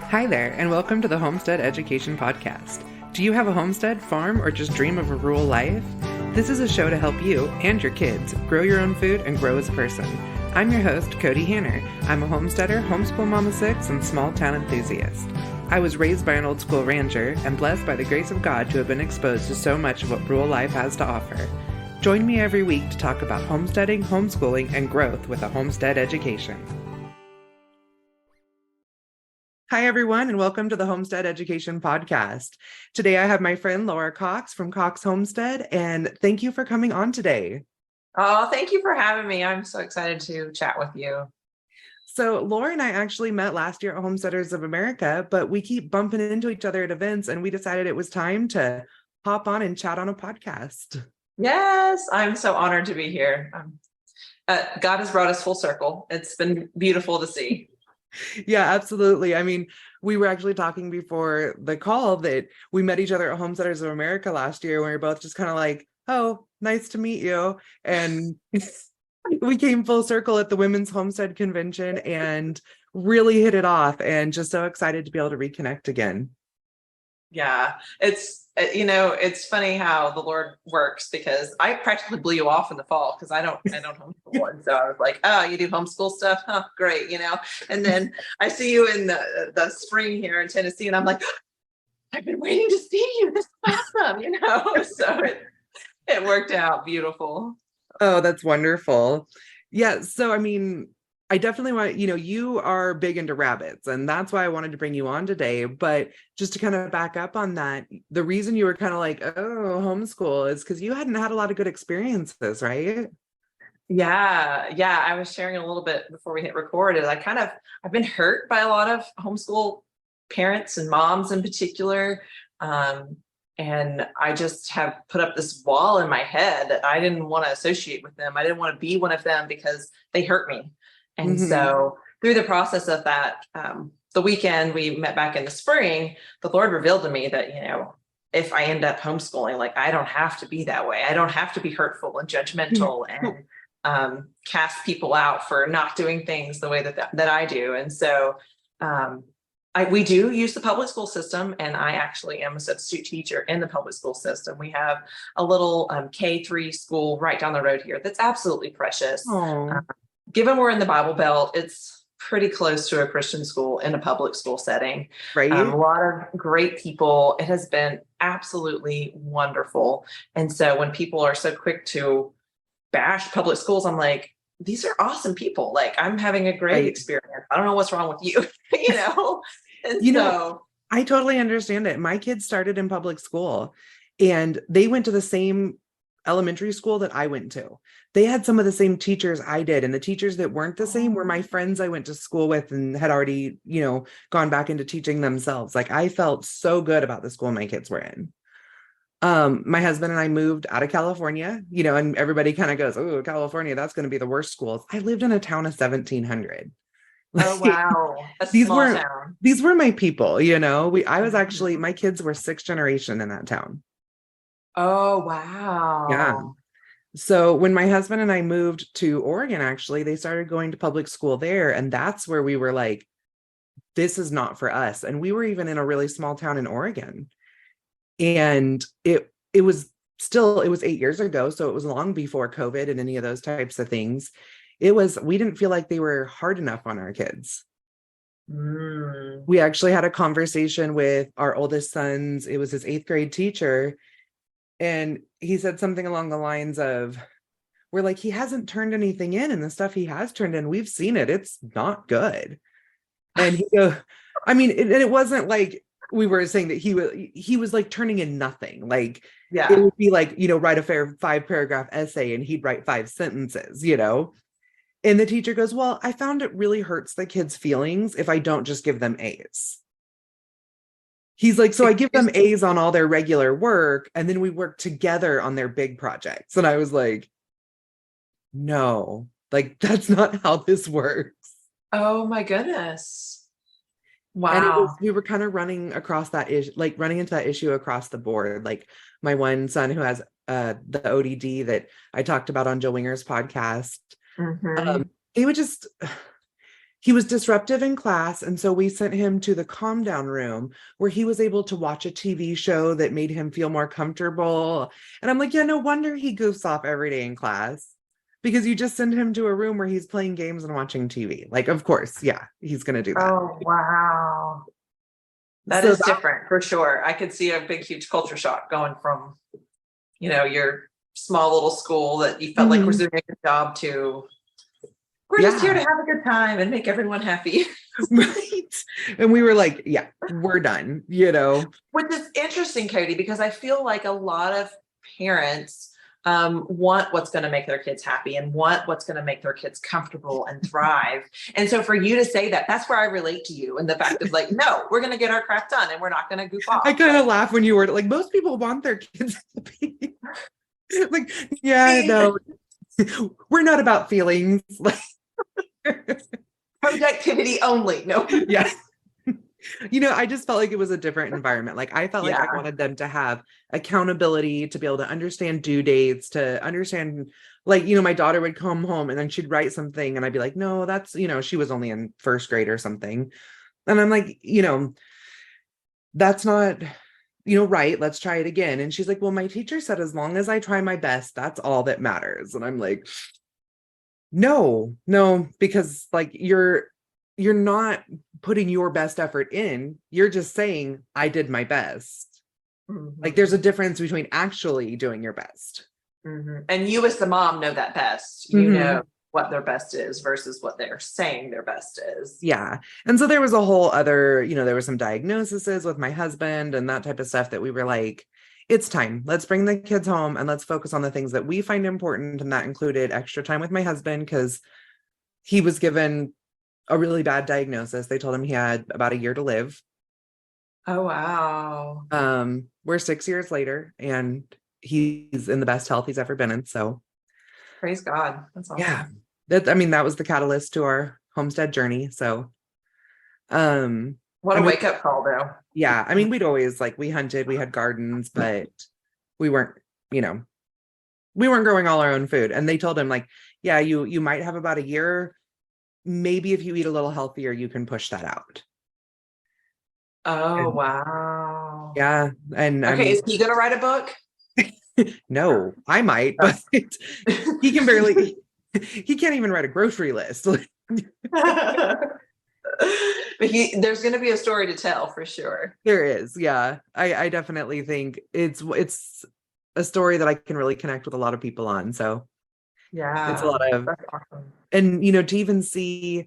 Hi there, and welcome to the Homestead Education Podcast. Do you have a homestead, farm, or just dream of a rural life? This is a show to help you and your kids grow your own food and grow as a person. I'm your host, Kody Hanner. I'm a homesteader, homeschool mama 6, and small town enthusiast. I was raised by an old school rancher and blessed by the grace of God to have been exposed to so much of what rural life has to offer. Join me every week to talk about homesteading, homeschooling, and growth with a homestead education. Hi, everyone, and welcome to the Homestead Education Podcast. Today, I have my friend Laura Cox from Cox Homestead, and thank you for coming on today. Oh, thank you for having me. I'm so excited to chat with you. So Laura and I actually met last year at Homesteaders of America, but we keep bumping into each other at events, and we decided it was time to hop on and chat on a podcast. Yes, I'm so honored to be here. God has brought us full circle. It's been beautiful to see. Yeah, absolutely. I mean, we were actually talking before the call that we met each other at Homesteaders of America last year. We were both just kind of like, oh, nice to meet you. And we came full circle at the Women's Homestead Convention and really hit it off, and just so excited to be able to reconnect again. Yeah, it's funny how the Lord works, because I practically blew you off in the fall because I don't homeschool. And so I was like, oh, you do homeschool stuff? Huh, great, And then I see you in the spring here in Tennessee, and I'm like, I've been waiting to see you. This is awesome, So it worked out beautiful. Oh, that's wonderful. Yeah. So, I mean, I definitely want, you are big into rabbits, and that's why I wanted to bring you on today. But just to kind of back up on that, the reason you were kind of like, oh, homeschool is because you hadn't had a lot of good experiences, right? Yeah. I was sharing a little bit before we hit record. I've been hurt by a lot of homeschool parents and moms in particular. And I just have put up this wall in my head that I didn't want to associate with them. I didn't want to be one of them because they hurt me. And so through the process of that, the weekend we met back in the spring, the Lord revealed to me that, if I end up homeschooling, like, I don't have to be that way. I don't have to be hurtful and judgmental and cast people out for not doing things the way that I do. And so we do use the public school system, and I actually am a substitute teacher in the public school system. We have a little K-3 school right down the road here that's absolutely precious. Given we're in the Bible Belt, it's pretty close to a Christian school in a public school setting. Right. A lot of great people. It has been absolutely wonderful. And so when people are so quick to bash public schools, I'm like, these are awesome people. Like, I'm having a great experience. I don't know what's wrong with you, And I totally understand it. My kids started in public school, and they went to the same elementary school that I went to. They had some of the same teachers I did, and the teachers that weren't the same were my friends I went to school with and had already, gone back into teaching themselves. Like, I felt so good about the school my kids were in. My husband and I moved out of California, and everybody kind of goes, oh, California, that's going to be the worst schools. I lived in a town of 1,700. Oh, wow. These were my people, I was actually, my kids were 6th generation in that town. Oh, wow. Yeah. So when my husband and I moved to Oregon, actually, they started going to public school there. And that's where we were like, this is not for us. And we were even in a really small town in Oregon. And it was 8 years ago. So it was long before COVID and any of those types of things. We didn't feel like they were hard enough on our kids. We actually had a conversation with our oldest son's, it was his 8th grade teacher. And he said something along the lines of, we're like, he hasn't turned anything in, and the stuff he has turned in, we've seen it. It's not good. And it wasn't like we were saying that he was like turning in nothing. Like, it would be like, write a 5-paragraph essay and he'd write 5 sentences, And the teacher goes, well, I found it really hurts the kids' feelings if I don't just give them A's. He's like, so I give them A's on all their regular work, and then we work together on their big projects. And I was like, no, like, that's not how this works. Oh my goodness. Wow. And we were kind of running across that issue, like running into that issue across the board. Like, my one son who has the ODD that I talked about on Joe Winger's podcast, he would just, he was disruptive in class. And so we sent him to the calm down room where he was able to watch a TV show that made him feel more comfortable. And I'm like, yeah, no wonder he goofs off every day in class, because you just send him to a room where he's playing games and watching TV. Like, of course, yeah, he's going to do that. Oh, wow. That So is different for sure. I could see a big, huge culture shock going from, your small little school that you felt like was doing a good job to, we're just here to have a good time and make everyone happy. Right. And we were like, yeah, we're done, Which is interesting, Kody, because I feel like a lot of parents want what's going to make their kids happy and want what's going to make their kids comfortable and thrive. And so for you to say that, that's where I relate to you, and the fact of like, no, we're going to get our crap done and we're not going to goof off. I kind of laugh when you were like, most people want their kids happy. Like, yeah, no, we're not about feelings. Like, productivity only. No. Yeah. I just felt like it was a different environment. Like, I felt like I wanted them to have accountability, to be able to understand due dates, to understand, like, my daughter would come home and then she'd write something and I'd be like, no, that's, she was only in first grade or something. And I'm like, that's not, right. Let's try it again. And she's like, well, my teacher said, as long as I try my best, that's all that matters. And I'm like, no, because like you're not putting your best effort in. You're just saying, I did my best. Mm-hmm. Like, there's a difference between actually doing your best. Mm-hmm. And you as the mom know that best. You know what their best is versus what they're saying their best is. Yeah. And so there was a whole other, there were some diagnoses with my husband and that type of stuff that we were like, it's time. Let's bring the kids home and let's focus on the things that we find important. And that included extra time with my husband, because he was given a really bad diagnosis. They told him he had about a year to live. Oh, wow. We're 6 years later and he's in the best health he's ever been in. So praise God. That's awesome. Yeah. That was the catalyst to our homestead journey. So what a wake-up call though. Yeah. I mean, we'd always we hunted, we had gardens, but we weren't growing all our own food. And they told him yeah, you might have about a year. Maybe if you eat a little healthier, you can push that out. Oh, wow. Yeah. And okay, is he gonna write a book? No, I might, but he can't even write a grocery list. But there's going to be a story to tell for sure. There is. Yeah. I definitely think it's a story that I can really connect with a lot of people on. So yeah, it's a lot of, that's awesome. And, to even see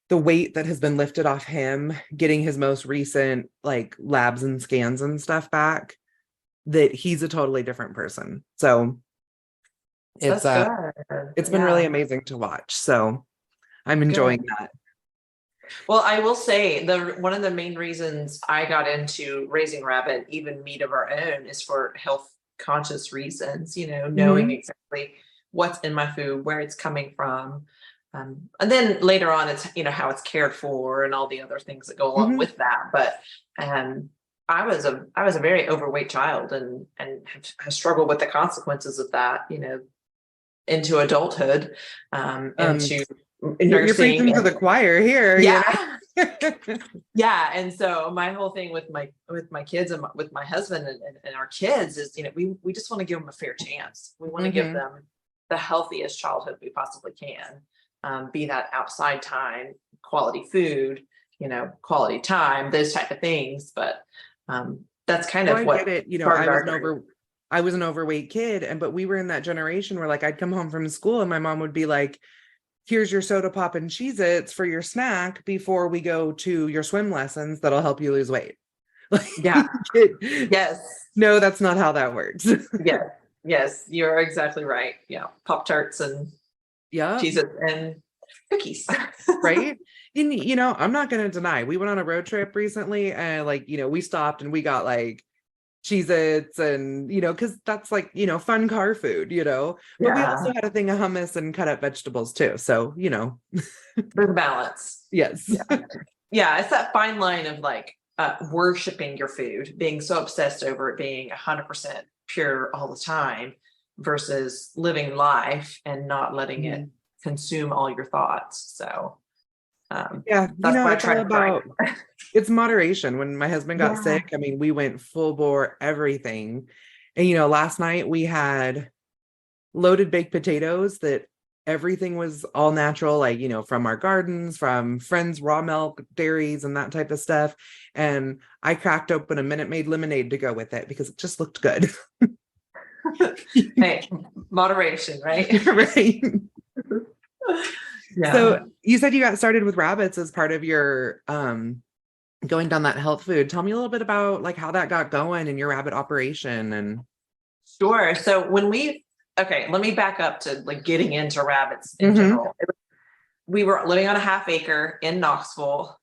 the weight that has been lifted off him, getting his most recent labs and scans and stuff back, that he's a totally different person. So it's been really amazing to watch. So I'm enjoying that. Well, I will say one of the main reasons I got into raising rabbit, even meat of our own, is for health conscious reasons, knowing exactly what's in my food, where it's coming from. And then later on, it's, how it's cared for and all the other things that go along with that. But I was a very overweight child and have struggled with the consequences of that, into adulthood, into you're preaching to the choir here. Yeah. Yeah. And so my whole thing with my kids and with my husband and our kids is, we just want to give them a fair chance. We want to give them the healthiest childhood we possibly can, be that outside time, quality food, quality time, those type of things. But that's kind of what I get it. I was an overweight kid, but we were in that generation where I'd come home from school and my mom would be like, here's your soda pop and Cheez-Its for your snack before we go to your swim lessons that'll help you lose weight. Yeah. Yes. No, that's not how that works. Yes, you're exactly right. Yeah. Pop-Tarts and Cheez-Its and cookies. Right. And, I'm not going to deny, we went on a road trip recently and we stopped and we got Cheez-Its and, because that's fun car food, but we also had a thing of hummus and cut up vegetables too. So, there's a balance. Yes. Yeah. It's that fine line of worshiping your food, being so obsessed over it being 100% pure all the time versus living life and not letting it consume all your thoughts. So Yeah, That's why I it's all try to about it's moderation. When my husband got Yeah. sick, I mean, we went full bore everything. And last night we had loaded baked potatoes that everything was all natural, like, from our gardens, from friends, raw milk, dairies, and that type of stuff. And I cracked open a Minute Maid lemonade to go with it because it just looked good. Hey, moderation, right? Right. Yeah. So you said you got started with rabbits as part of your going down that health food. Tell me a little bit about like how that got going in your rabbit operation and Sure. So okay, let me back up to like getting into rabbits in Mhm. general. We were living on a half acre in Knoxville.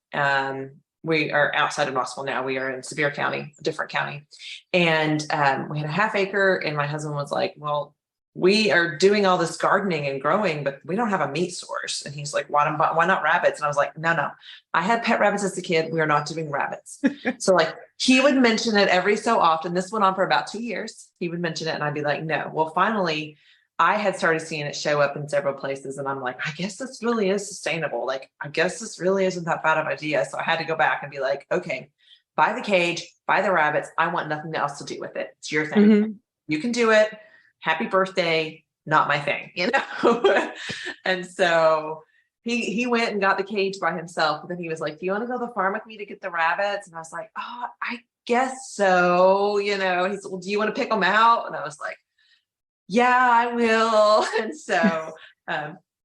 We are outside of Knoxville now. We are in Sevier County, a different county. And we had a half acre, and my husband was like, well, we are doing all this gardening and growing, but we don't have a meat source. And he's like, why not rabbits? And I was like, no, I had pet rabbits as a kid. We are not doing rabbits. So like he would mention it every so often. This went on for about 2 years. He would mention it and I'd be like, no. Well, finally, I had started seeing it show up in several places, and I'm like, I guess this really is sustainable. Like, I guess this really isn't that bad of an idea. So I had to go back and be like, okay, buy the cage, buy the rabbits. I want nothing else to do with it. It's your thing. Mhm. You can do it. Happy birthday. Not my thing, And so he went and got the cage by himself. But then he was like, do you want to go to the farm with me to get the rabbits? And I was like, oh, I guess so. He said, well, do you want to pick them out? And I was like, yeah, I will. And so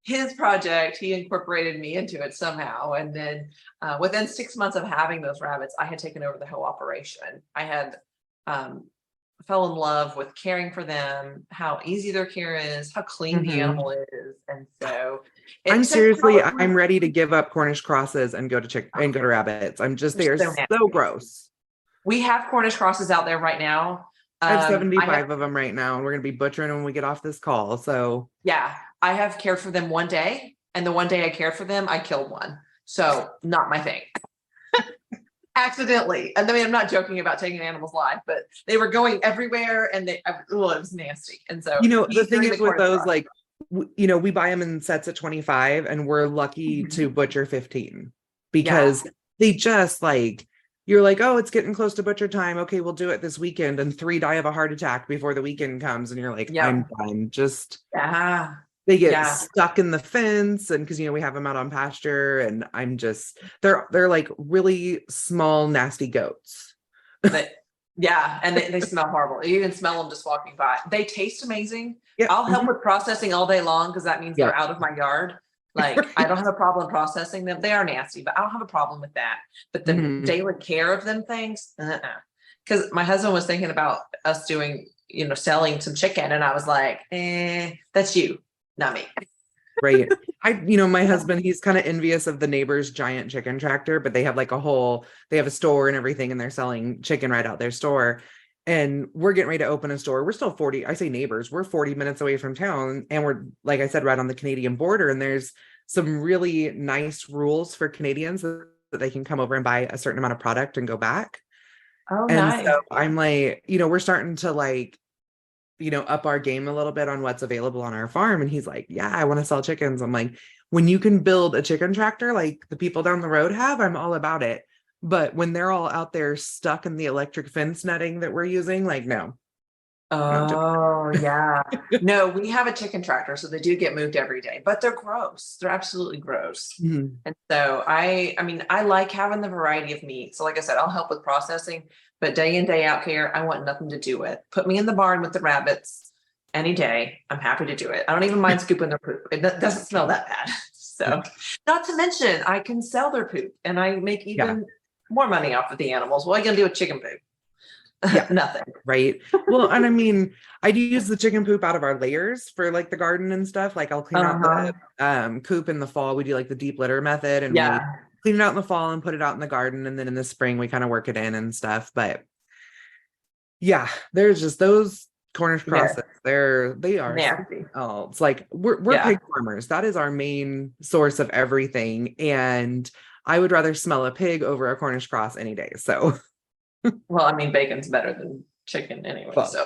his project, he incorporated me into it somehow. And then within 6 months of having those rabbits, I had taken over the whole operation. I had fell in love with caring for them, how easy their care is, how clean the Mhm. animal is. And so I'm ready to give up Cornish crosses and go to rabbits. They are so so gross. We have Cornish crosses out there right now. I have 75 of them right now, and we're going to be butchering them when we get off this call. So yeah, I have cared for them one day, and the one day I cared for them, I killed one. So not my thing. Accidentally. And I mean, I'm not joking about taking an animal's life, but they were going everywhere, and it was nasty. And so the thing is with those, like, we buy them in sets of 25, and we're lucky to butcher 15 because they just like, you're like, oh, it's getting close to butcher time. Okay, we'll do it this weekend. And 3 die of a heart attack before the weekend comes. And you're like, I'm done. They get stuck in the fence. And because, we have them out on pasture, and they're like really small, nasty goats. And they smell horrible. You can smell them just walking by. They taste amazing. Yep. I'll help with processing all day long because that means they're out of my yard. Like, I don't have a problem processing them. They are nasty, but I don't have a problem with that. But the daily care of them things, because my husband was thinking about us doing, selling some chicken. And I was like, that's you, not me. Right. My husband, he's kind of envious of the neighbor's giant chicken tractor, but they have like they have a store and everything, and they're selling chicken right out their store. And we're getting ready to open a store. We're still I say neighbors, we're 40 minutes away from town. And we're, like I said, right on the Canadian border. And there's some really nice rules for Canadians that they can come over and buy a certain amount of product and go back. Oh, and nice. So I'm like, we're starting to like, up our game a little bit on what's available on our farm. And he's like, yeah, I want to sell chickens. I'm like, when you can build a chicken tractor like the people down the road have, I'm all about it. But when they're all out there stuck in the electric fence netting that we're using, like, no. Oh, yeah. No, we have a chicken tractor, so they do get moved every day, but they're gross. They're absolutely gross. Mm-hmm. And so I like having the variety of meat. So like I said, I'll help with processing, but day in, day out care, I want nothing to do with. Put me in the barn with the rabbits any day. I'm happy to do it. I don't even mind scooping their poop. It doesn't smell that bad. So not to mention, I can sell their poop and I make even more money off of the animals. What are you going to do with chicken poop? Yeah, nothing. Right. Well, and I mean, I do use the chicken poop out of our layers for like the garden and stuff. Like I'll clean out the coop in the fall. We do like the deep litter method, and we clean it out in the fall and put it out in the garden. And then in the spring, we kind of work it in and stuff. But yeah, there's just those Cornish crosses. They are nasty. Oh, it's like we're pig farmers. That is our main source of everything. And I would rather smell a pig over a Cornish cross any day. So well, I mean, bacon's better than chicken anyway. So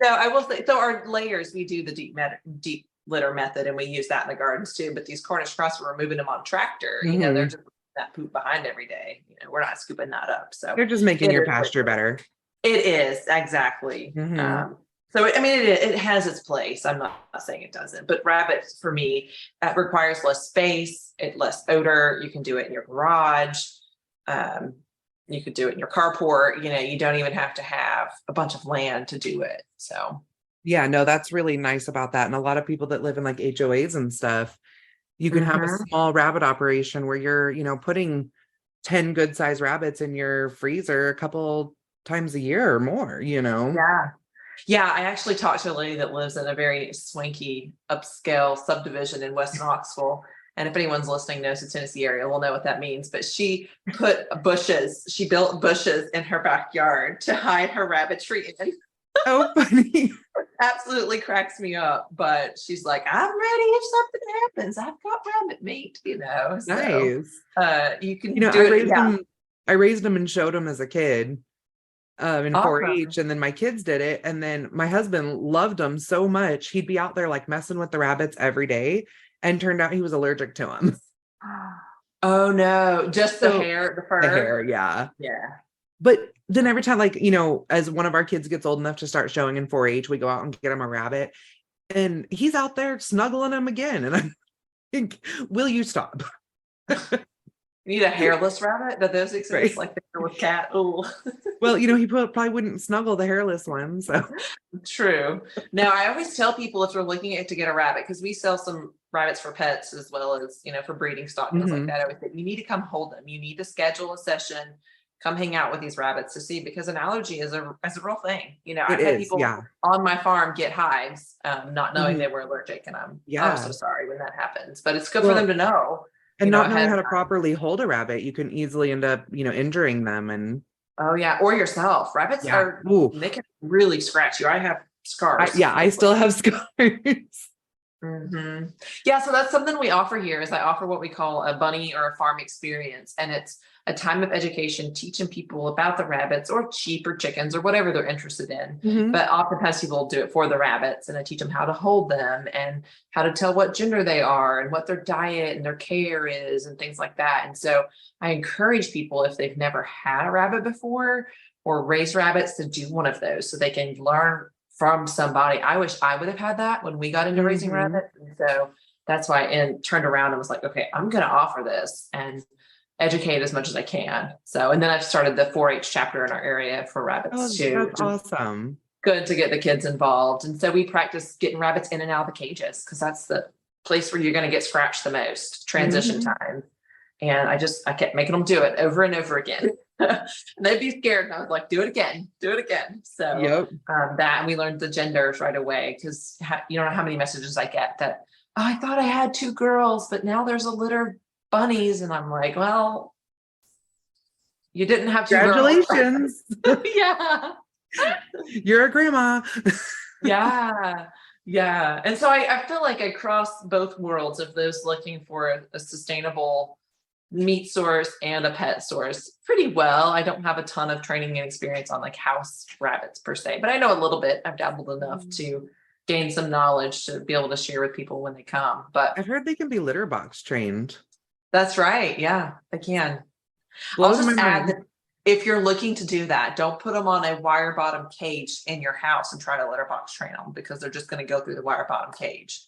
no, I will say, so our layers, we do the deep litter method, and we use that in the gardens too. But these Cornish cross, we're moving them on tractor. They're Mhm. just that poop behind every day. We're not scooping that up. So They're just making it your is pasture better. it is exactly. Mhm. So I mean, it has its place. I'm not saying it doesn't, but rabbits for me, that requires less space, less odor. You can do it in your garage. Um, you could do it in your carport. You don't even have to have a bunch of land to do it. So Yeah, no, that's really nice about that. And a lot of people that live in like HOAs and stuff, you can have a small rabbit operation where you're, putting 10 good sized rabbits in your freezer a couple times a year or more, yeah. Yeah, I actually talked to a lady that lives in a very swanky upscale subdivision in West Knoxville. And if anyone's listening knows the Tennessee area, will know what that means. But she built bushes in her backyard to hide her rabbitry in. Oh, funny. Absolutely cracks me up. But she's like, I'm ready if something happens. I've got rabbit meat, So Nice. you can I do it. raised Yeah. them. I raised them and showed them as a kid in Awesome. 4-H, and then my kids did it, and then my husband loved them so much he'd be out there like messing with the rabbits every day, and turned out he was allergic to them. Oh no, just the So hair, the fur. the hair, yeah. Yeah. But then every time, like, as one of our kids gets old enough to start showing in 4-H, we go out and get him a rabbit, and he's out there snuggling him again, and I'm like, will you stop? You need a hairless rabbit? Do those exist? Right. Like the hairless cat? Oh, Well, he probably wouldn't snuggle the hairless one, so. true. Now, I always tell people if they're looking at to get a rabbit, because we sell some rabbits for pets as well as, for breeding stock, things like that. I always say, you need to come hold them. You need to schedule a session, come hang out with these rabbits to see, because an allergy is a real thing. I've had people on my farm get hives, not knowing they were allergic. And I'm so sorry when that happens, but it's good for them to know. And not knowing how to properly hold a rabbit, you can easily end up, injuring them. And oh yeah, or yourself. Rabbits they can really scratch you. I have scars. I still have scars. Yeah, so that's something we offer here. Is I offer what we call a bunny or a farm experience, and it's a time of education, teaching people about the rabbits or sheep or chickens or whatever they're interested in. But oftentimes people do it for the rabbits, and I teach them how to hold them and how to tell what gender they are and what their diet and their care is and things like that. And so I encourage people, if they've never had a rabbit before or raised rabbits, to do one of those so they can learn from somebody. I wish I would have had that when we got into raising rabbits. And so that's why I turned around and was like, okay, I'm going to offer this and educate as much as I can. So, and then I've started the 4-H chapter in our area for rabbits too. That's awesome. Good to get the kids involved. And so we practice getting rabbits in and out of the cages, because that's the place where you're going to get scratched the most, transition time. And I kept making them do it over and over again. And they'd be scared. And I was like, do it again. So that, and we learned the genders right away, because you don't know how many messages I get that, oh, I thought I had 2 girls, but now there's a litter of bunnies. And I'm like, well, you didn't have 2 Congratulations. girls. Yeah. You're a grandma. Yeah. And so I feel like I cross both worlds of those looking for a sustainable meat source and a pet source pretty well. I don't have a ton of training and experience on like house rabbits per se, but I know a little bit. I've dabbled enough to gain some knowledge to be able to share with people when they come. But I've heard they can be litter box trained. That's right. Yeah, they can. Blows I'll just my add mind. that if you're looking to do that, don't put them on a wire bottom cage in your house and try to litter box train them, because they're just going to go through the wire bottom cage.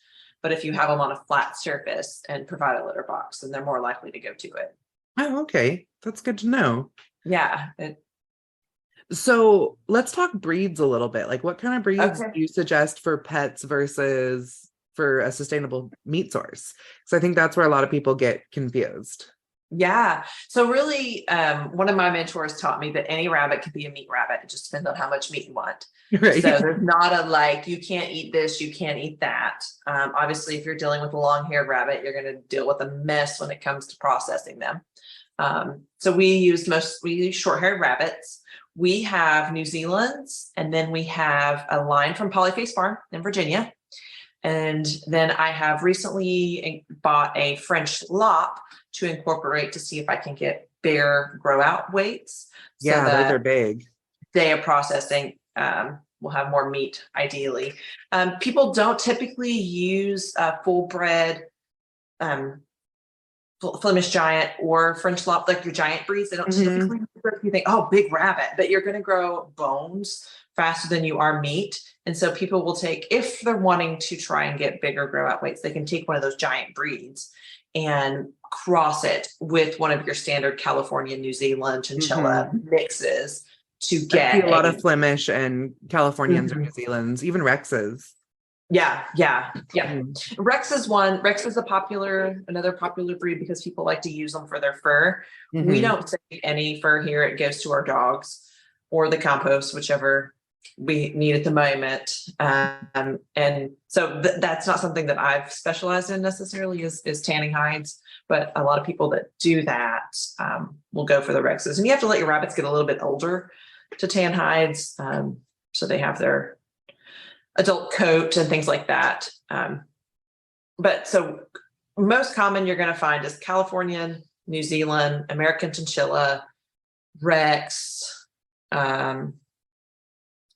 But if you have them on a flat surface and provide a litter box, then they're more likely to go to it. Oh, okay. That's good to know. Yeah. So let's talk breeds a little bit. Like, what kind of breeds do you suggest for pets versus for a sustainable meat source? Because I think that's where a lot of people get confused. Yeah. So really, one of my mentors taught me that any rabbit could be a meat rabbit. It just depends on how much meat you want. Right. So there's not a like, you can't eat this, you can't eat that. Obviously, if you're dealing with a long-haired rabbit, you're going to deal with a mess when it comes to processing them. So we use short-haired rabbits. We have New Zealand's, and then we have a line from Polyface Farm in Virginia. And then I have recently bought a French lop to incorporate to see if I can get bigger grow out weights. Yeah, those are big. Day of processing will have more meat, ideally. People don't typically use full bred Flemish Giant or French Lop, like your giant breeds. They don't typically, you think, oh, big rabbit, but you're going to grow bones faster than you are meat. And so people will take, if they're wanting to try and get bigger grow out weights, they can take one of those giant breeds and cross it with one of your standard California, New Zealand, chinchilla mixes to get I see a lot of Flemish and Californians or New Zealand's, even Rexes. Yeah. Rex is another popular breed because people like to use them for their fur. We don't save any fur here. It goes to our dogs or the compost, whichever we need at the moment. And so that's not something that I've specialized in necessarily is tanning hides, but a lot of people that do that will go for the Rexes. And you have to let your rabbits get a little bit older to tan hides. So they have their adult coat and things like that. But so most common you're going to find is Californian, New Zealand, American chinchilla, Rex,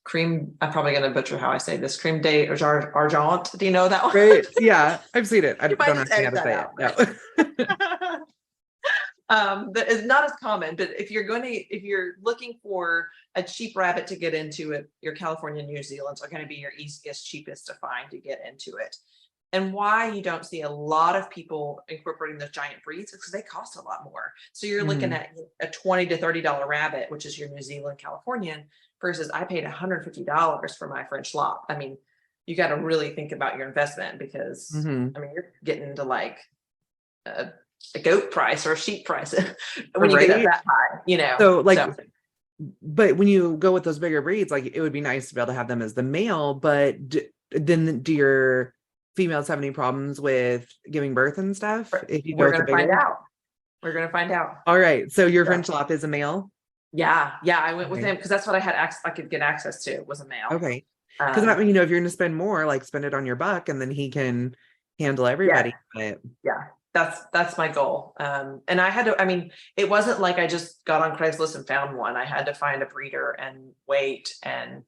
cream. I'm probably going to butcher how I say this. Cream de Argent. Do you know that one? Right. Yeah, I've seen it. I don't might know just how edit to say that it. out, No. That is not as common, but if you're looking for a cheap rabbit to get into it, your California, New Zealand's are going to be your easiest, cheapest to find to get into it. And why you don't see a lot of people incorporating those giant breeds is because they cost a lot more. So you're looking at a $20 to $30 rabbit, which is your New Zealand Californian, versus I paid $150 for my French Lop. I mean, you got to really think about your investment because I mean, you're getting into like a goat price or a sheep price when you get up that high, you know. So but when you go with those bigger breeds, like it would be nice to be able to have them as the male, but then do your females have any problems with giving birth and stuff? If you We're going to find out. We're going to find out. All right. So your French Lop is a male? Yeah. I went with him because that's what I had I could get access to was a male. Okay. Because that means, you know, if you're going to spend more, like spend it on your buck and then he can handle everybody. Yeah. That's my goal. And I had to, I mean, it wasn't like I just got on Craigslist and found one. I had to find a breeder and wait and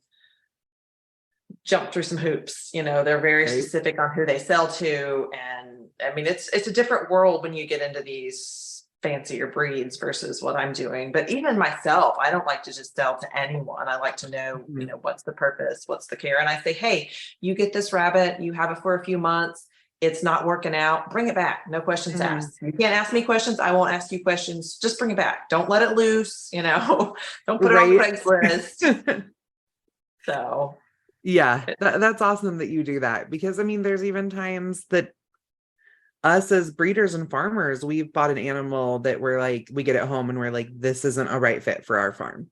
jump through some hoops. You know, they're very specific on who they sell to. And I mean, it's a different world when you get into these fancier breeds versus what I'm doing. But even myself, I don't like to just sell to anyone. I like to know, you know, what's the purpose, what's the care. And I say, hey, you get this rabbit, you have it for a few months. It's not working out, bring it back. No questions asked. You can't ask me questions. I won't ask you questions. Just bring it back. Don't let it loose. You know, don't put it on Craigslist. So yeah, that's awesome that you do that, because I mean, there's even times that us as breeders and farmers, we've bought an animal that we're like, we get it home and we're like, this isn't a right fit for our farm.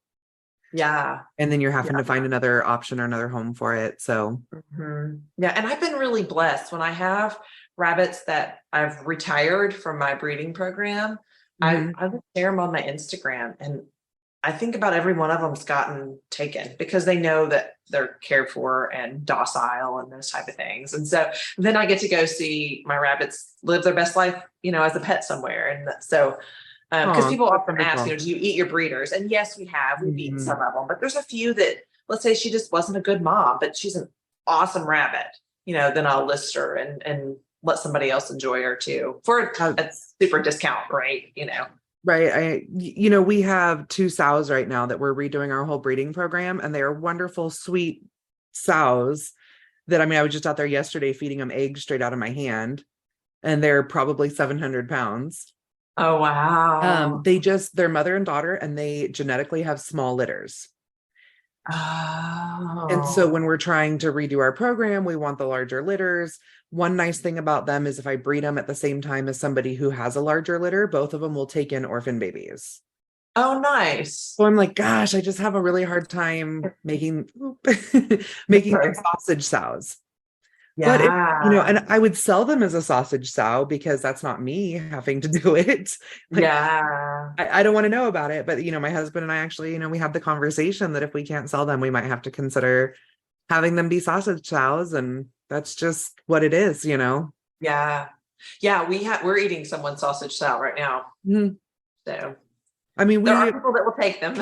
Yeah. And then you're having to find another option or another home for it. So yeah. And I've been really blessed when I have rabbits that I've retired from my breeding program. I would share them on my Instagram, and I think about every one of them's gotten taken because they know that they're cared for and docile and those type of things. And so then I get to go see my rabbits live their best life, you know, as a pet somewhere. And so because people often ask, you know, do you eat your breeders? And yes, we've eaten some of them, but there's a few that, let's say she just wasn't a good mom, but she's an awesome rabbit, you know, then I'll list her and let somebody else enjoy her too for a super discount, right? You know. Right. You know, we have 2 sows right now that we're redoing our whole breeding program, and they are wonderful, sweet sows that, I mean, I was just out there yesterday feeding them eggs straight out of my hand, and they're probably 700 pounds. Oh, wow. They're mother and daughter, and they genetically have small litters. Oh. And so when we're trying to redo our program, we want the larger litters. One nice thing about them is if I breed them at the same time as somebody who has a larger litter, both of them will take in orphan babies. Oh, nice. So I'm like, gosh, I just have a really hard time making them sausage sows. Yeah. But you know, and I would sell them as a sausage sow because that's not me having to do it. Like, yeah. I don't want to know about it. But, you know, my husband and I actually, you know, we had the conversation that if we can't sell them, we might have to consider having them be sausage sows. And that's just what it is, you know? Yeah. Yeah. We're eating someone's sausage sow right now. So I mean, There are people that will take them.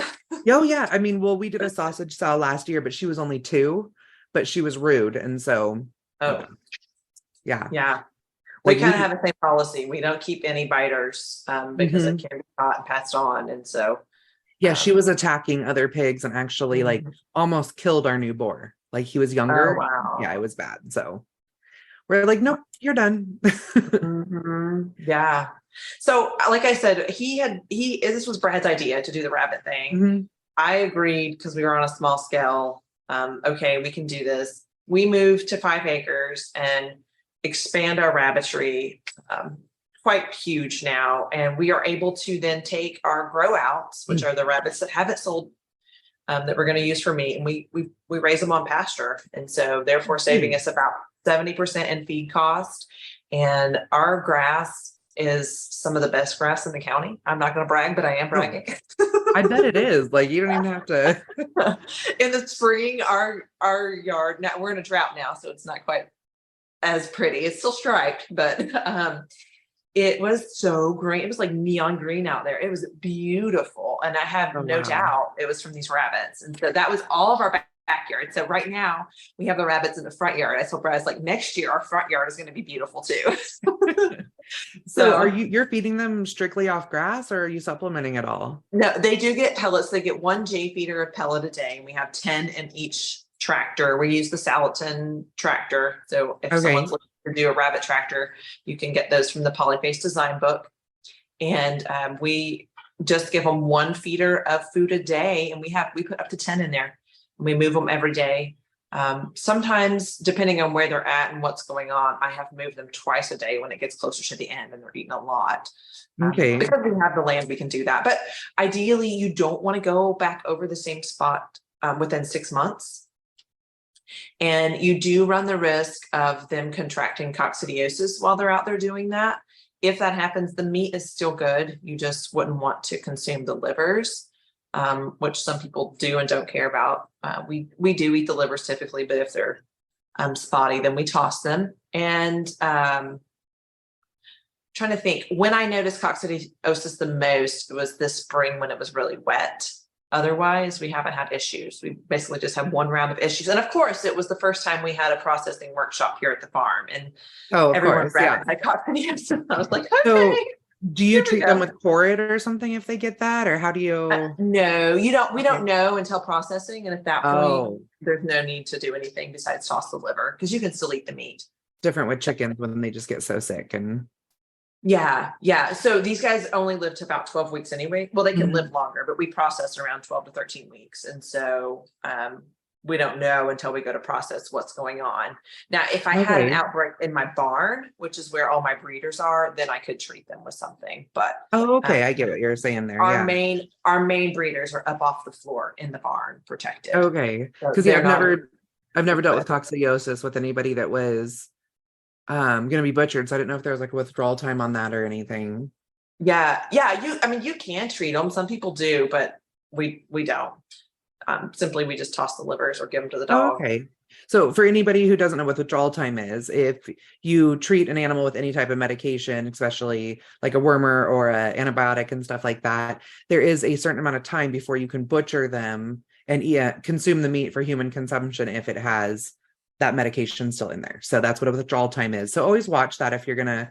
oh yeah. I mean, well, we did a sausage sale last year, but she was only 2, but she was rude. And so, Oh, yeah. yeah. We Like kind of have the same policy. We don't keep any biters because it Mhm. can be caught and passed on. And so, Yeah, she was attacking other pigs and actually like mhm. almost killed our new boar. Like he was Oh, younger. Yeah, it wow. was bad. So we're like, nope, you're done. Yeah. So, like I said, this was Brad's idea to do the rabbit thing. Mhm. I agreed because we were on a small scale. Okay, we can do this. We moved to 5 acres and expand our rabbitry, quite huge now. And we are able to then take our grow outs, which are the rabbits that haven't sold, that we're going to use for meat, and we raise them on pasture. And so therefore saving us about 70% in feed cost. And our grass is some of the best grass in the county. I'm not going to brag, but I am bragging. I bet it is. Like you don't even have to. In the spring, our yard, now we're in a drought now, so it's not quite as pretty. It's still striped, but it was so green. It was like neon green out there. It was beautiful. And I have Oh no wow. doubt it was from these rabbits. And so that was all of our backyard. So right now we have the rabbits in the front yard. I told Bryce, like, next year our front yard is going to be beautiful too. So are So you're feeding them strictly off grass or are you supplementing at all? no, they do get pellets. They get 1 J feeder of pellet a day. And we have 10 in each tractor. We use the Salatin tractor. So if someone's Okay. looking to do a rabbit tractor, you can get those from the Polyface design book. And we just give them 1 feeder of food a day, and we put up to 10 in there, and we move them every day. Sometimes, depending on where they're at and what's going on, I have moved them twice a day when it gets closer to the end and they're eating a lot. Okay. Because we have the land, we can do that. But ideally, you don't want to go back over the same spot within 6 months. And you do run the risk of them contracting coccidiosis while they're out there doing that. If that happens, the meat is still good. You just wouldn't want to consume the livers, which some people do and don't care about. We do eat the livers typically, but if they're spotty, then we toss them. And trying to think, when I noticed coccidiosis the most was this spring when it was really wet. Otherwise, we haven't had issues. We basically just had 1 round of issues. And of course, it was the first time we had a processing workshop here at the farm. And Oh, of everyone's course. Yeah. rabbit had coccidiosis. I was like, So okay, do you here we treat them go. with Corid or something if they get that? Or how do you? No, you don't. We Okay. don't know until processing. And at that point, Oh, there's no need to do anything besides toss the liver because you can still eat the meat. different with chickens when they just get so sick and Yeah, yeah. So these guys only live to about 12 weeks anyway. Well, they can Mhm. live longer, but we process around 12 to 13 weeks. And so we don't know until we go to process what's going on. Now, if I had an Okay. outbreak in my barn, which is where all my breeders are, then I could treat them with something. But Oh, um, okay. I get what you're saying there. our Yeah. main breeders are up off the floor in the barn, protected. Okay. So Because yeah, they're not I've never dealt with whatever. coccidiosis with anybody that was gonna be butchered. So I didn't know if there was like a withdrawal time on that or anything. Yeah, yeah. I mean, you can treat them. Some people do, but we don't. Simply, we just toss the livers or give them to the Oh, dog. okay. So for anybody who doesn't know what withdrawal time is, if you treat an animal with any type of medication, especially like a wormer or a antibiotic and stuff like that, there is a certain amount of time before you can butcher them and consume the meat for human consumption if it has that medication still in there. So that's what a withdrawal time is. So always watch that if you're gonna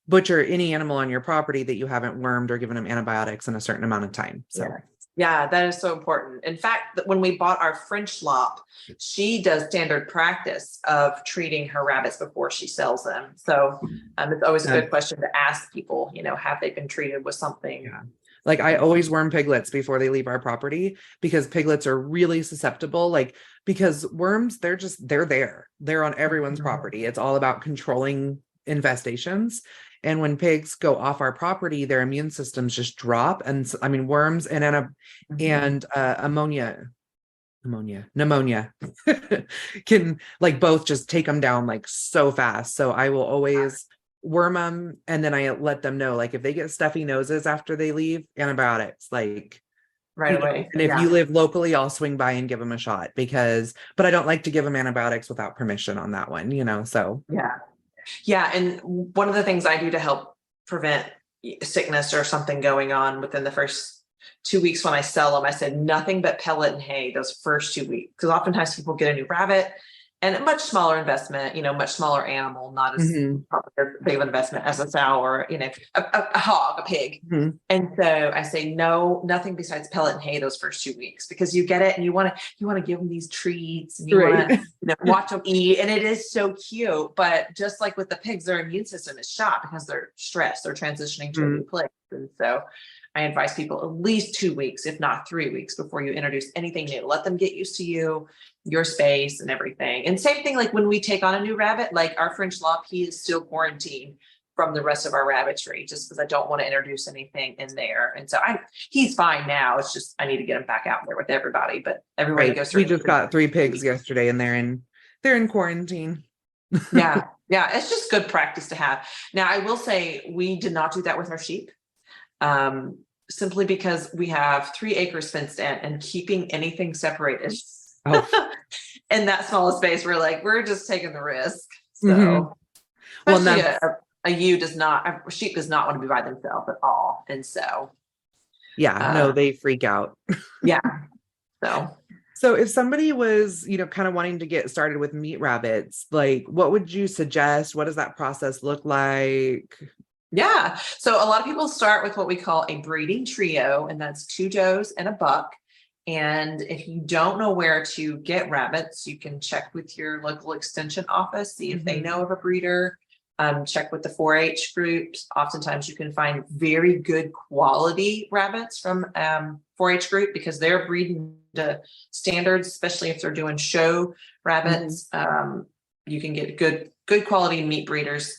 butcher any animal on your property that you haven't wormed or given them antibiotics in a certain amount of time. So Yeah. Yeah, that is so important. In fact, when we bought our French lop, she does standard practice of treating her rabbits before she sells them. So it's always a uh, good question to ask people, have they been treated with something? yeah. Like I always worm piglets before they leave our property because piglets are really susceptible. Like because worms, they're there. They're on everyone's property. It's all about controlling infestations. And when pigs go off our property, their immune systems just drop. And I mean, worms and pneumonia can like both just take them down like so fast. So I will always worm them and then I let them know like if they get stuffy noses after they leave, antibiotics, like Right away. and if Yeah. you live locally, I'll swing by and give them a shot but I don't like to give them antibiotics without permission on that one, so. Yeah. Yeah. And one of the things I do to help prevent sickness or something going on within the first 2 weeks when I sell them. I said nothing but pellet and hay those first 2 weeks, because oftentimes people get a new rabbit and a much smaller investment, much smaller animal, not as Mhm. probably as big of an investment as a sow or a hog, a pig. Mhm. And so I say no, nothing besides pellet and hay those first 2 weeks, because you get it and you want to give them these treats and you want Right. to watch them eat, and it is so cute. But just like with the pigs, their immune system is shot because they're stressed, they're transitioning to a new place. And so I advise people at least 2 weeks, if not 3 weeks, before you introduce anything new. Let them get used to you, your space and everything. And same thing, like when we take on a new rabbit, like our French lop, he is still quarantined from the rest of our rabbitry, just because I don't want to introduce anything in there. And so he's fine now. It's just, I need to get him back out there with everybody, but everybody Right. goes through. We just got 3 pigs yesterday and they're in quarantine. Yeah. Yeah. It's just good practice to have. Now, I will say we did not do that with our sheep. Simply because we have 3 acres fenced in, and keeping anything separated Oh. in that small space, we're just taking the risk. So, Mhm. Well, especially that's, a sheep does not want to be by themselves at all. And so, yeah, no, they freak out. yeah. So, So if somebody was, kind of wanting to get started with meat rabbits, like what would you suggest? What does that process look like? yeah. So a lot of people start with what we call a breeding trio, and that's 2 does and a buck. And if you don't know where to get rabbits, you can check with your local extension office, see if they know of a breeder. Check with the 4-H groups. Oftentimes you can find very good quality rabbits from 4-H group, because they're breeding to standards, especially if they're doing show rabbits. You can get good quality meat breeders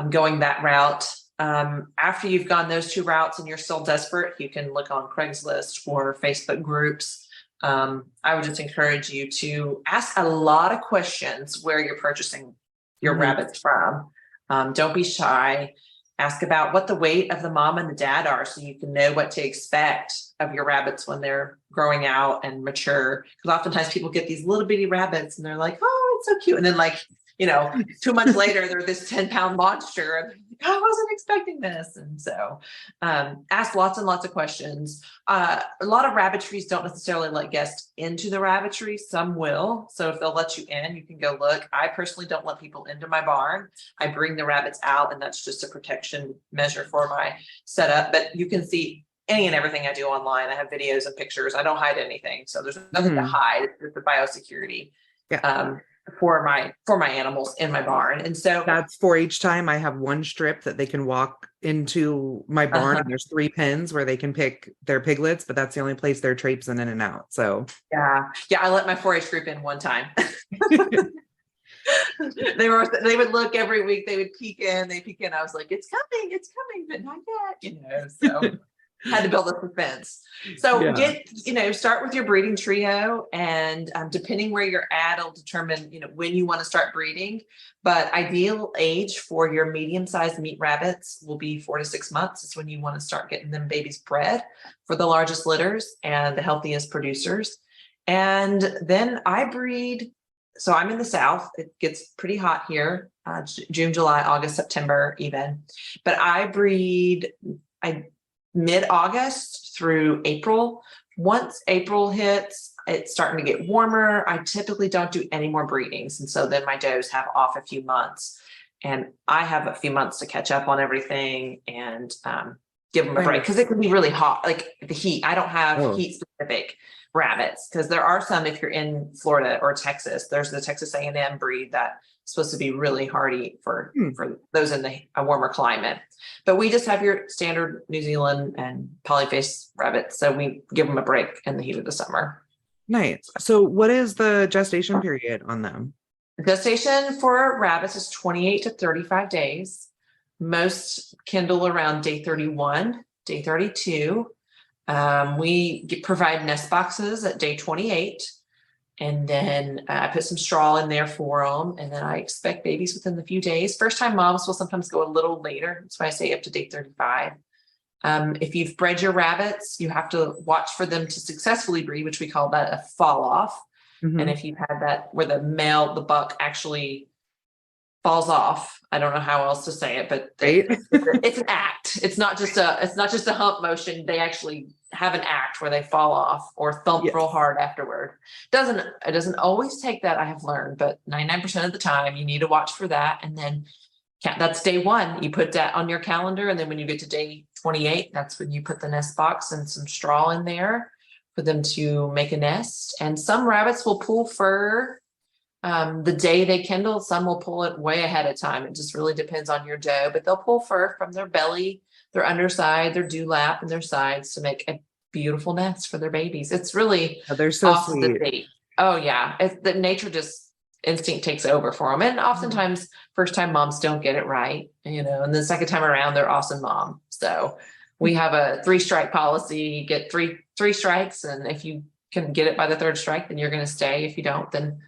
going that route. After you've gone those 2 routes and you're still desperate, you can look on Craigslist or Facebook groups. I would just encourage you to ask a lot of questions where you're purchasing your rabbits from. Don't be shy. Ask about what the weight of the mom and the dad are, so you can know what to expect of your rabbits when they're growing out and mature. Because oftentimes people get these little bitty rabbits and they're like, oh, it's so cute. And then 2 months later, they're this 10-pound monster. I wasn't expecting this. And so ask lots and lots of questions. A lot of rabbitries don't necessarily let guests into the rabbitry. Some will. So if they'll let you in, you can go look. I personally don't let people into my barn. I bring the rabbits out, and that's just a protection measure for my setup. But you can see any and everything I do online. I have videos and pictures. I don't hide anything. So there's nothing to hide. It's the biosecurity. Yeah. For my animals in my barn. And so that's 4-H time. I have 1 strip that they can walk into my barn, and there's 3 pens where they can pick their piglets, but that's the only place they're traipsing in and out. So yeah, I let my 4-H group in one time. They would look every week, they would peek in. I was like, it's coming, but not yet, so had to build a suspense. So start with your breeding trio, and depending where you're at, it'll determine, when you want to start breeding. But ideal age for your medium-sized meat rabbits will be 4 to 6 months. It's when you want to start getting them babies bred for the largest litters and the healthiest producers. And then I breed. So I'm in the South. It gets pretty hot here, June, July, August, September even. But I breed mid-August through April. Once April hits, it's starting to get warmer. I typically don't do any more breedings. And so then my does have off a few months, and I have a few months to catch up on everything and give them a break, because it can be really hot, like the heat. I don't have heat specific rabbits, because there are some, if you're in Florida or Texas, there's the Texas A&M breed that's supposed to be really hardy for those in a warmer climate. But we just have your standard New Zealand and polyface rabbits, so we give them a break in the heat of the summer. Nice. So what is the gestation period on them? The gestation for rabbits is 28 to 35 days. Most kindle around day 31, day 32. We provide nest boxes at day 28, and then I put some straw in there for them, and then I expect babies within a few days. First time moms will sometimes go a little later. That's why I say up to day 35. If you've bred your rabbits, you have to watch for them to successfully breed, which we call that a fall off. And if you've had that where the buck actually falls off, I don't know how else to say it, but it's an act. It's not just a hump motion. They actually have an act where they fall off or thump real hard afterward. It doesn't always take that, I have learned, but 99% of the time you need to watch for that. And then that's day 1. You put that on your calendar. And then when you get to day 28, that's when you put the nest box and some straw in there for them to make a nest. And some rabbits will pull fur the day they kindle. Some will pull it way ahead of time. It just really depends on your doe, but they'll pull fur from their belly, their underside, their dewlap, and their sides to make a beautiful nest for their babies. It's really they're so awesome to sweet. see. Oh yeah, the nature just instinct takes over for them. And oftentimes first time moms don't get it right, and the second time around they're awesome mom. So we have a 3-strike policy. You get three strikes, and if you can get it by the 3rd strike, then you're going to stay. If you don't, then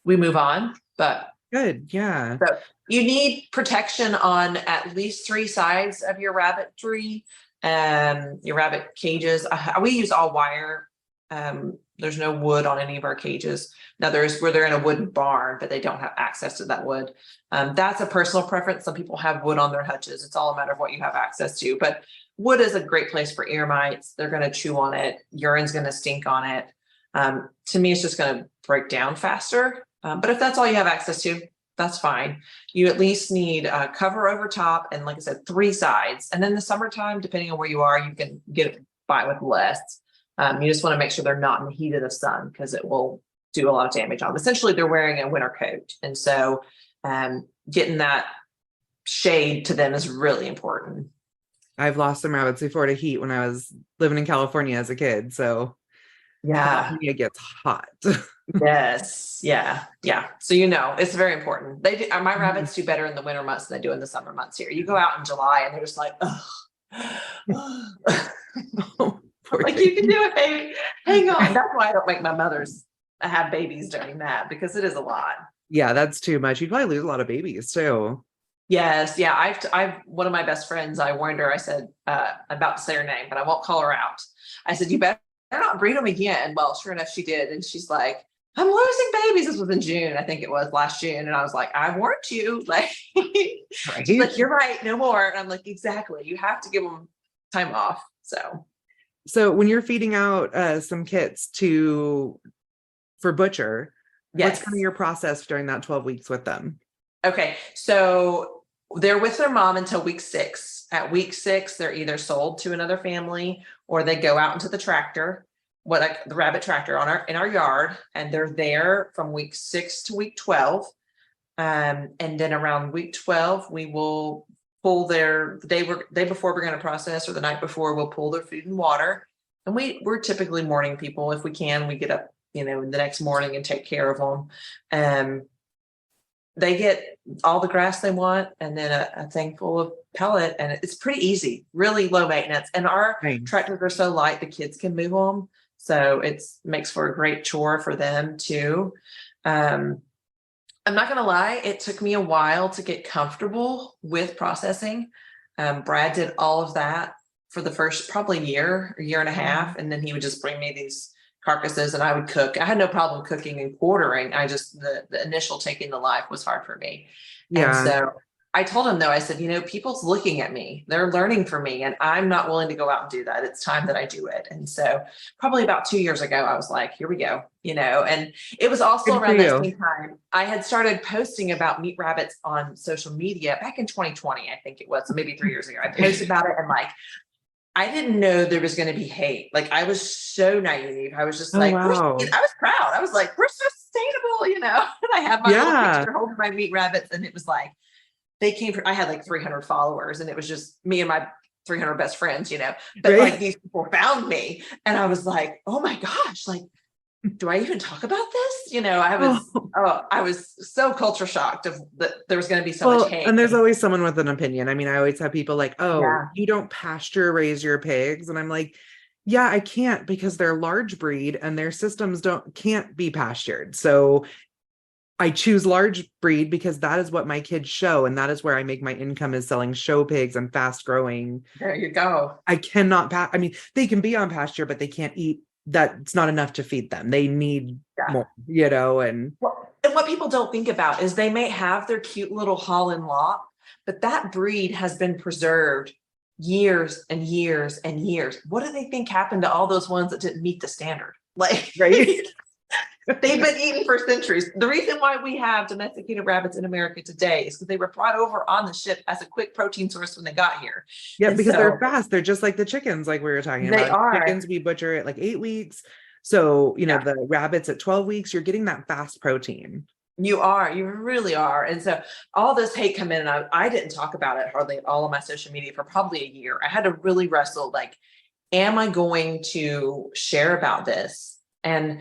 we move on. But good. Yeah. So you need protection on at least 3 sides of your rabbitry, your rabbit cages. We use all wire. There's no wood on any of our cages. Now there's where they're in a wooden barn, but they don't have access to that wood. That's a personal preference. Some people have wood on their hutches. It's all a matter of what you have access to, but wood is a great place for ear mites. They're going to chew on it. Urine's going to stink on it. To me, it's just going to break down faster. But if that's all you have access to, that's fine. You at least need a cover over top. And like I said, 3 sides. And then the summertime, depending on where you are, you can get by with less. You just want to make sure they're not in the heat of the sun because it will do a lot of damage on them. Essentially, they're wearing a winter coat. And so getting that shade to them is really important. I've lost some rabbits before to heat when I was living in California as a kid. So yeah, it gets hot. Yes. Yeah. So, it's very important. My rabbits do better in the winter months than they do in the summer months here. You go out in July and they're just like, like, you can do it, baby. Hang on. That's why I don't make my mothers have babies during that, because it is a lot. Yeah, that's too much. You'd probably lose a lot of babies too. Yes. Yeah. I've one of my best friends, I warned her, I said, I'm about to say her name, but I won't call her out. I said, you better not breed them again. Well, sure enough, she did. And she's like, I'm losing babies. This was in June. I think it was last June. And I was like, I warned you. Like, right. She's like, you're right. No more. And I'm like, exactly. You have to give them time off. So when you're feeding out some kits for butcher, yes. What's kind of your process during that 12 weeks with them? Okay. So they're with their mom until week 6. At week 6, they're either sold to another family or they go out into the tractor, the rabbit tractor in our yard, and they're there from week 6 to week 12. And then around week 12, we will pull the day before we're going to process, or the night before, we'll pull their food and water. And we're typically morning people. If we can, we get up, the next morning and take care of them. They get all the grass they want, and then a thing full of pellet, and it's pretty easy, really low maintenance. And our tractors are so light, the kids can move them. So it makes for a great chore for them too. I'm not going to lie. It took me a while to get comfortable with processing. Brad did all of that for the first probably year and a half. And then he would just bring me these carcasses and I would cook. I had no problem cooking and quartering. I just, the initial taking the life was hard for me. Yeah. And so I told him though, I said, people's looking at me, they're learning from me, and I'm not willing to go out and do that. It's time that I do it. And so probably about 2 years ago, I was like, here we go, and it was also around that same time I had started posting about meat rabbits on social media back in 2020. I think it was, so maybe 3 years ago. I posted about it, and I didn't know there was going to be hate. I was so naive. I was just I was proud. I was like, we're so sustainable, and I have my little picture holding my meat rabbits. And it was like, they came from, I had 300 followers, and it was just me and my 300 best friends, but these people found me, and I was like, oh my gosh, do I even talk about this? I was so culture shocked that there was going to be so much hate. And there's always someone with an opinion. I mean, I always have people like, you don't pasture raise your pigs. And I'm like, yeah, I can't, because they're large breed and their systems can't be pastured. So I choose large breed because that is what my kids show. And that is where I make my income, is selling show pigs and fast growing. There you go. I cannot they can be on pasture, but they can't eat. That's not enough to feed them. They need more, and what people don't think about is they may have their cute little Holland lot, but that breed has been preserved years and years and years. What do they think happened to all those ones that didn't meet the standard? Like, Right. they've been eaten for centuries. The reason why we have domesticated rabbits in America today is because they were brought over on the ship as a quick protein source when they got here. Yeah, And because so they're fast. They're just like the chickens, like we were talking they about. are. Chickens, we butcher at like 8 weeks. So, Yeah. the rabbits at 12 weeks, you're getting that fast protein. You really are. And so all this hate come in, and I didn't talk about it hardly at all on my social media for probably a year. I had to really wrestle, like, am I going to share about this? And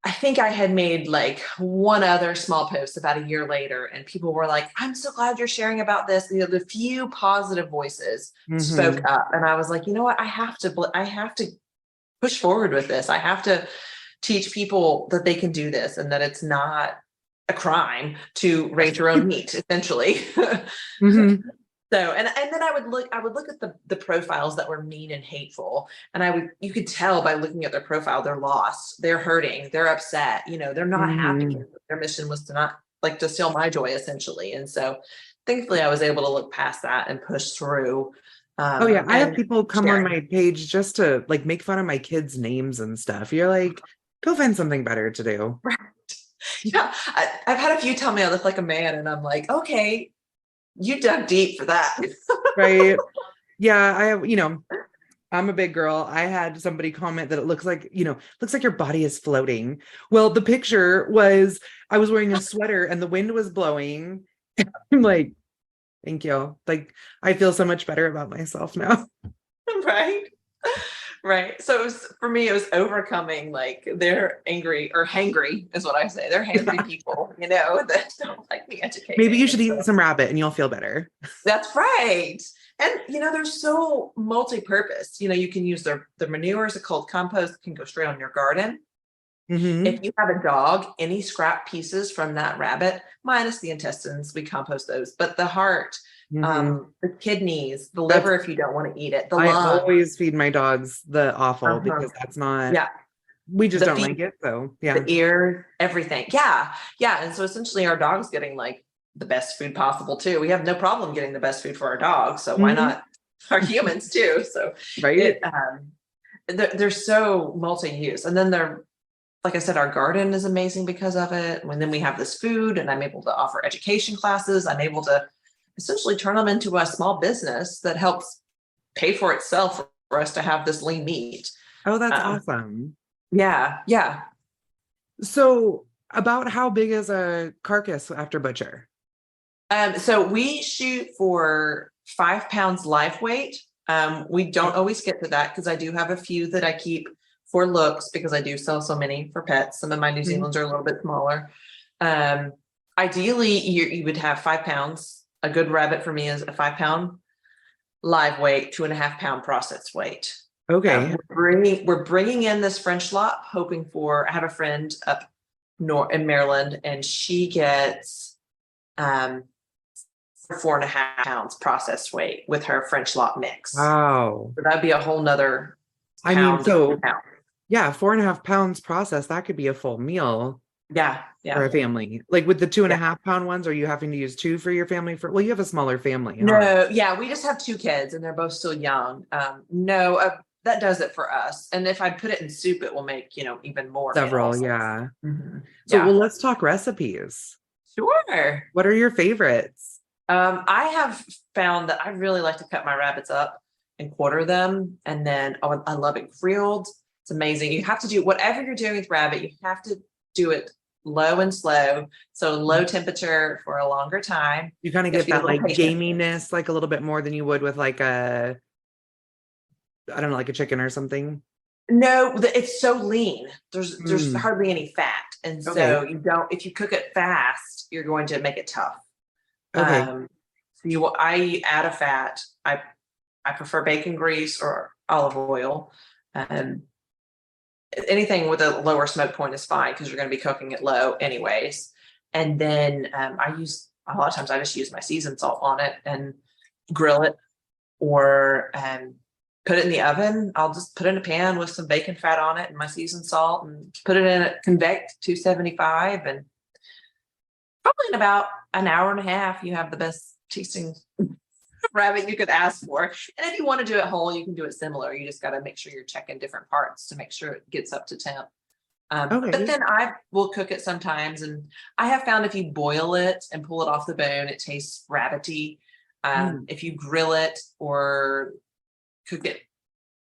I think I had made like one other small post about a year later, and people were like, I'm so glad you're sharing about this. The few positive voices spoke up, and I was like, you know what? I have to push forward with this. I have to teach people that they can do this, and that it's not a crime to raise your own meat, essentially. So, and then I would look at the profiles that were mean and hateful. And you could tell by looking at their profile, they're lost, they're hurting, they're upset, they're not happy. Their mission was to steal my joy, essentially. And so thankfully I was able to look past that and push through. Oh yeah. I have people come sharing on my page just to like make fun of my kids' names and stuff. You're like, go find something better to do. Right. Yeah. I've had a few tell me I look like a man, and I'm like, okay, you dug deep for that. Right. Yeah. I have, I'm a big girl. I had somebody comment that it looks like your body is floating. Well, the picture was, I was wearing a sweater and the wind was blowing. I'm like, thank you. Like, I feel so much better about myself now. Right. Right. So for me, it was overcoming, like, they're angry or hangry is what I say. They're hangry people, that don't like me educating. Maybe you should eat some rabbit and you'll feel better. That's right. And, they're so multi-purpose. You can use their manure as a cold compost, can go straight on your garden. If you have a dog, any scrap pieces from that rabbit, minus the intestines, we compost those. But the heart, the kidneys, the liver, if you don't want to eat it, the I lung. always feed my dogs the offal because that's not. Yeah. We just don't like it. So yeah. The ear, everything. Yeah. Yeah. And so essentially our dog's getting like the best food possible too. We have no problem getting the best food for our dogs. So why not our humans too? So right. They're so multi-use. And then like I said, our garden is amazing because of it. And then we have this food, and I'm able to offer education classes. I'm able to essentially turn them into a small business that helps pay for itself for us to have this lean meat. Oh, that's awesome. Yeah. Yeah. So about how big is a carcass after butcher? So we shoot for 5 pounds live weight. We don't always get to that because I do have a few that I keep for looks, because I do sell so many for pets. Some of my New Zealands are a little bit smaller. Ideally, you would have 5 pounds. A good rabbit for me is a 5 pound live weight, 2.5 pound processed weight. Okay. We're bringing in this French slop, hoping I have a friend up north in Maryland, and she gets 4.5 pounds processed weight with her French slop mix. Wow. So that'd be a whole nother pound. I mean, so yeah, 4.5 pounds processed, that could be a full meal. Yeah. For a family. Like with the 2.5 pound ones, are you having to use 2 for your family? Well, you have a smaller family. No, yeah, we just have 2 kids and they're both still young. That does it for us. And if I put it in soup, it will make, even more. Several, meals. yeah. So, well, let's talk recipes. Sure. What are your favorites? I have found that I really like to cut my rabbits up and quarter them. And then I love it grilled. It's amazing. You have to do whatever you're doing with rabbit. You have to do it low and slow. So low temperature for a longer time. You kind of get that like gaminess, like a little bit more than you would with like a chicken or something. No, it's so lean. There's hardly any fat. And so if you cook it fast, you're going to make it tough. Okay. I add a fat. I prefer bacon grease or olive oil. Anything with a lower smoke point is fine because you're going to be cooking it low anyways. And then a lot of times I just use my seasoned salt on it and grill it, or put it in the oven. I'll just put it in a pan with some bacon fat on it and my seasoned salt, and put it in at convect 275, and probably in about an hour and a half you have the best tasting rabbit you could ask for. And if you want to do it whole, you can do it similar. You just got to make sure you're checking different parts to make sure it gets up to temp. But Okay. then I will cook it sometimes, and I have found if you boil it and pull it off the bone, it tastes rabbity. If you grill it or cook it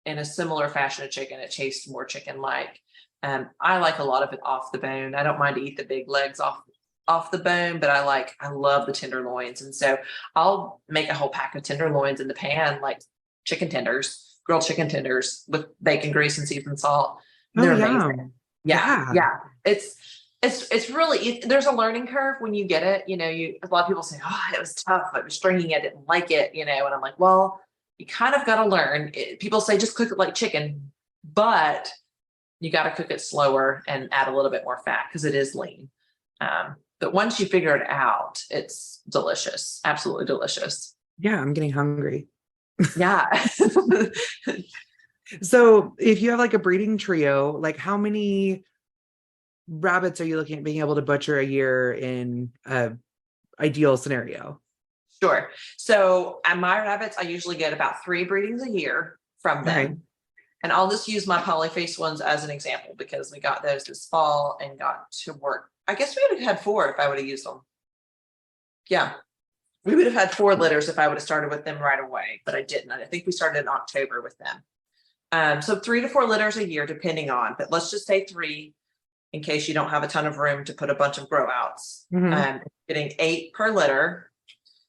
in a similar fashion of chicken, it tastes more chicken-like. I like a lot of it off the bone. I don't mind to eat the big legs off the bone, but I love the tenderloins. And so I'll make a whole pack of tenderloins in the pan, like chicken tenders, grilled chicken tenders with bacon grease and seasoned salt. Oh, They're yeah. amazing. Yeah. It's really, there's a learning curve when you get it. A lot of people say, oh, it was tough. I was stringy. I didn't like it, and I'm like, well, you kind of got to learn. People say just cook it like chicken, but you got to cook it slower and add a little bit more fat because it is lean. But once you figure it out, it's delicious. Absolutely delicious. Yeah, I'm getting hungry. Yeah. So if you have like a breeding trio, like how many rabbits are you looking at being able to butcher a year in a ideal scenario? Sure. So at my rabbits, I usually get about 3 breedings a year from them. Okay. And I'll just use my polyface ones as an example because we got those this fall and got to work. I guess we would have had 4 if I would have used them. Yeah. We would have had 4 litters if I would have started with them right away, but I didn't. I think we started in October with them. So 3 to 4 litters a year, depending on, but let's just say 3 in case you don't have a ton of room to put a bunch of grow outs. Getting 8 per litter.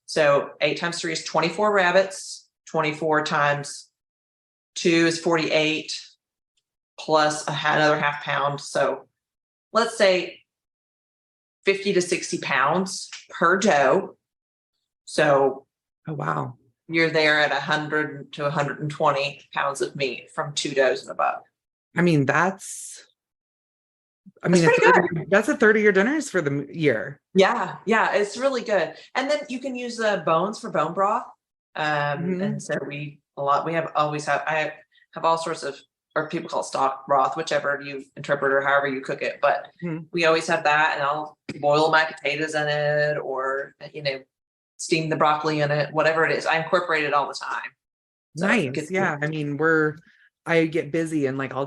So 8 times 3 is 24 rabbits. 24 times 2 is 48 plus another half pound. So let's say 50 to 60 pounds per doe. So Oh, wow. you're there at 100 to 120 pounds of meat from 2 does and above. I mean, that's pretty good. That's a third of your dinners for the year. Yeah, it's really good. And then you can use the bones for bone broth. And so I have all sorts of, or people call it stock broth, whichever you interpret or however you cook it. But we always have that, and I'll boil my potatoes in it, or steam the broccoli in it, whatever it is. I incorporate it all the time. So nice. Yeah. I mean, I get busy and like I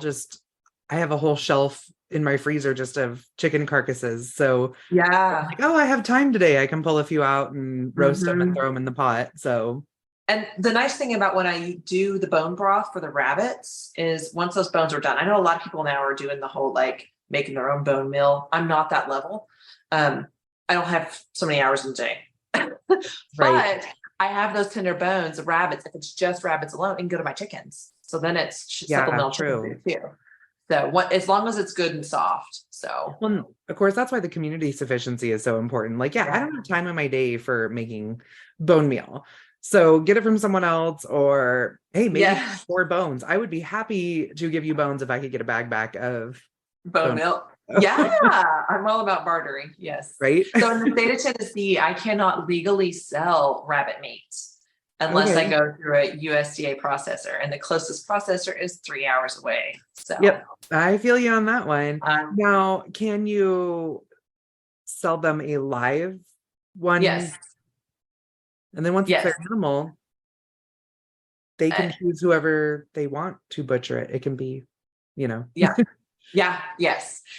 have a whole shelf in my freezer just of chicken carcasses. So yeah, like, oh, I have time today. I can pull a few out and roast them and throw them in the pot. So, and the nice thing about when I do the bone broth for the rabbits is once those bones are done, I know a lot of people now are doing the whole like making their own bone meal. I'm not that level. I don't have so many hours in the day, but I have those tender bones of rabbits. If it's just rabbits alone, I can go to my chickens. So then it's supplemental chicken food too. So as long as it's good and soft. So well, of course, that's why the community sufficiency is so important. Like, I don't have time in my day for making bone meal. So get it from someone else, or hey, maybe 4 bones. I would be happy to give you bones if I could get a bag back of bone meal. Yeah, I'm all about bartering. Yes. Right. So in the state of Tennessee, I cannot legally sell rabbit meat unless I go through a USDA processor, and the closest processor is 3 hours away. So yep, I feel you on that one. Now, can you sell them a live one? Yes. And then once it's their animal, they can choose whoever they want to butcher it. It can be, Yes.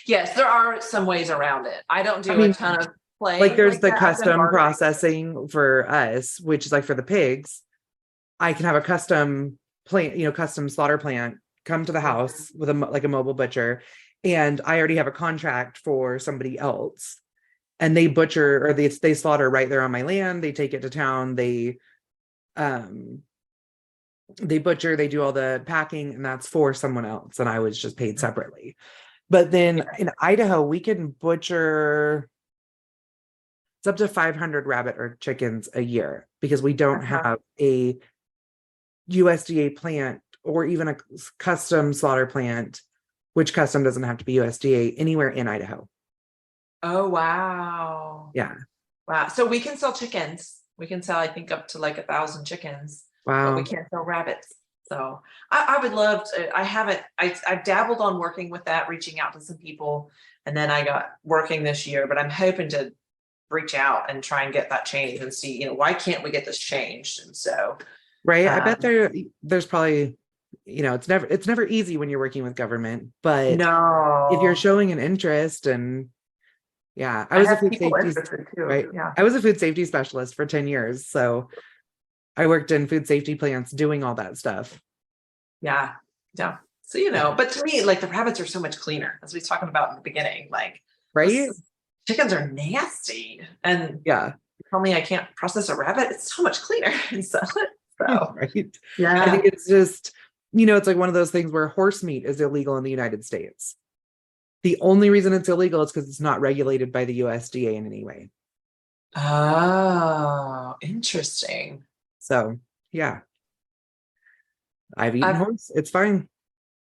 There are some ways around it. I don't do a ton of play. Like there's the custom processing for us, which is like for the pigs. I can have a custom plant, custom slaughter plant come to the house with a mobile butcher. And I already have a contract for somebody else. And they butcher, or they slaughter right there on my land. They take it to town. They butcher, they do all the packing, and that's for someone else. And I was just paid separately. But then in Idaho, we can butcher, it's up to 500 rabbit or chickens a year because we don't have a USDA plant or even a custom slaughter plant, which custom doesn't have to be USDA, anywhere in Idaho. Oh, wow. Yeah. Wow. So we can sell chickens. We can sell, I think, up to like 1,000 chickens. Wow. But we can't sell rabbits. So I would love to, I've dabbled on working with that, reaching out to some people. And then I got working this year, but I'm hoping to reach out and try and get that changed and see, why can't we get this changed? And so, right. I bet there's probably, it's never easy when you're working with government, but if you're no, showing an interest, and yeah, I I was a have food people safety, interested too. right. Yeah. I was a food safety specialist for 10 years. So I worked in food safety plants doing all that stuff. Yeah. Yeah. So, but to me, like the rabbits are so much cleaner, as we was talking about in the beginning. Like, Right. chickens are nasty. And Yeah. you tell me I can't process a rabbit, it's so much cleaner and sell it. So, Right. yeah. I think it's just, it's like one of those things where horse meat is illegal in the United States. The only reason it's illegal is because it's not regulated by the USDA in any way. Oh, interesting. So yeah, I've eaten I've horse. It's fine.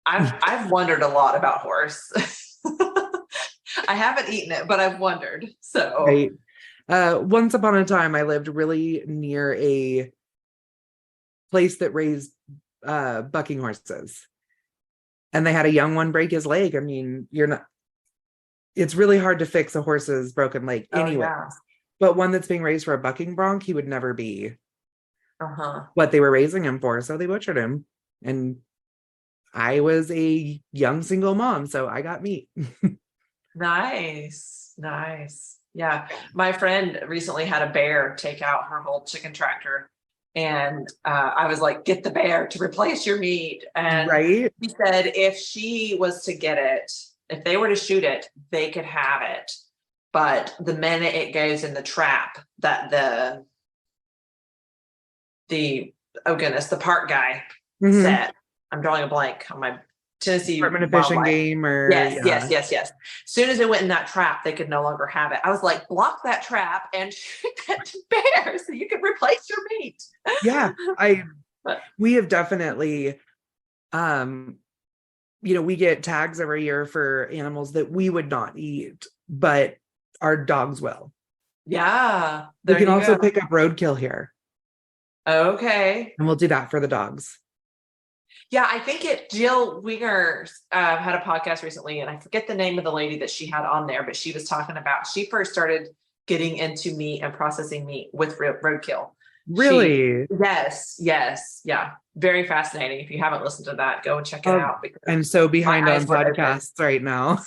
I've wondered a lot about horse. I haven't eaten it, but I've wondered. So Right. Once upon a time, I lived really near a place that raised bucking horses, and they had a young one break his leg. I mean, it's really hard to fix a horse's broken leg anyway. yeah. But one that's being raised for a bucking bronc, he would never be Uh-huh. what they were raising him for. So they butchered him. And I was a young single mom, so I got meat. Nice. Nice. Yeah. My friend recently had a bear take out her whole chicken tractor. And I was like, get the bear to replace your meat. And Right. he said if she was to get it, if they were to shoot it, they could have it. But the minute it goes in the trap, that the oh goodness, the park guy Mhm. said, I'm drawing a blank on my Tennessee Department of Fish and Wildlife. Game, or Yes. As soon as it went in that trap, they could no longer have it. I was like, block that trap and shoot that bear so you can replace your meat. Yeah. But- We have definitely, we get tags every year for animals that we would not eat, but our dogs will. Yeah. We There can you also go. pick up roadkill here, Okay. and we'll do that for the dogs. Yeah, I think Jill Winger had a podcast recently, and I forget the name of the lady that she had on there, but she was talking about, she first started getting into meat and processing meat with roadkill. Really? Yes. Yeah. Very fascinating. If you haven't listened to that, go and check it out. Because I'm so behind my on eyes were open. podcasts right now.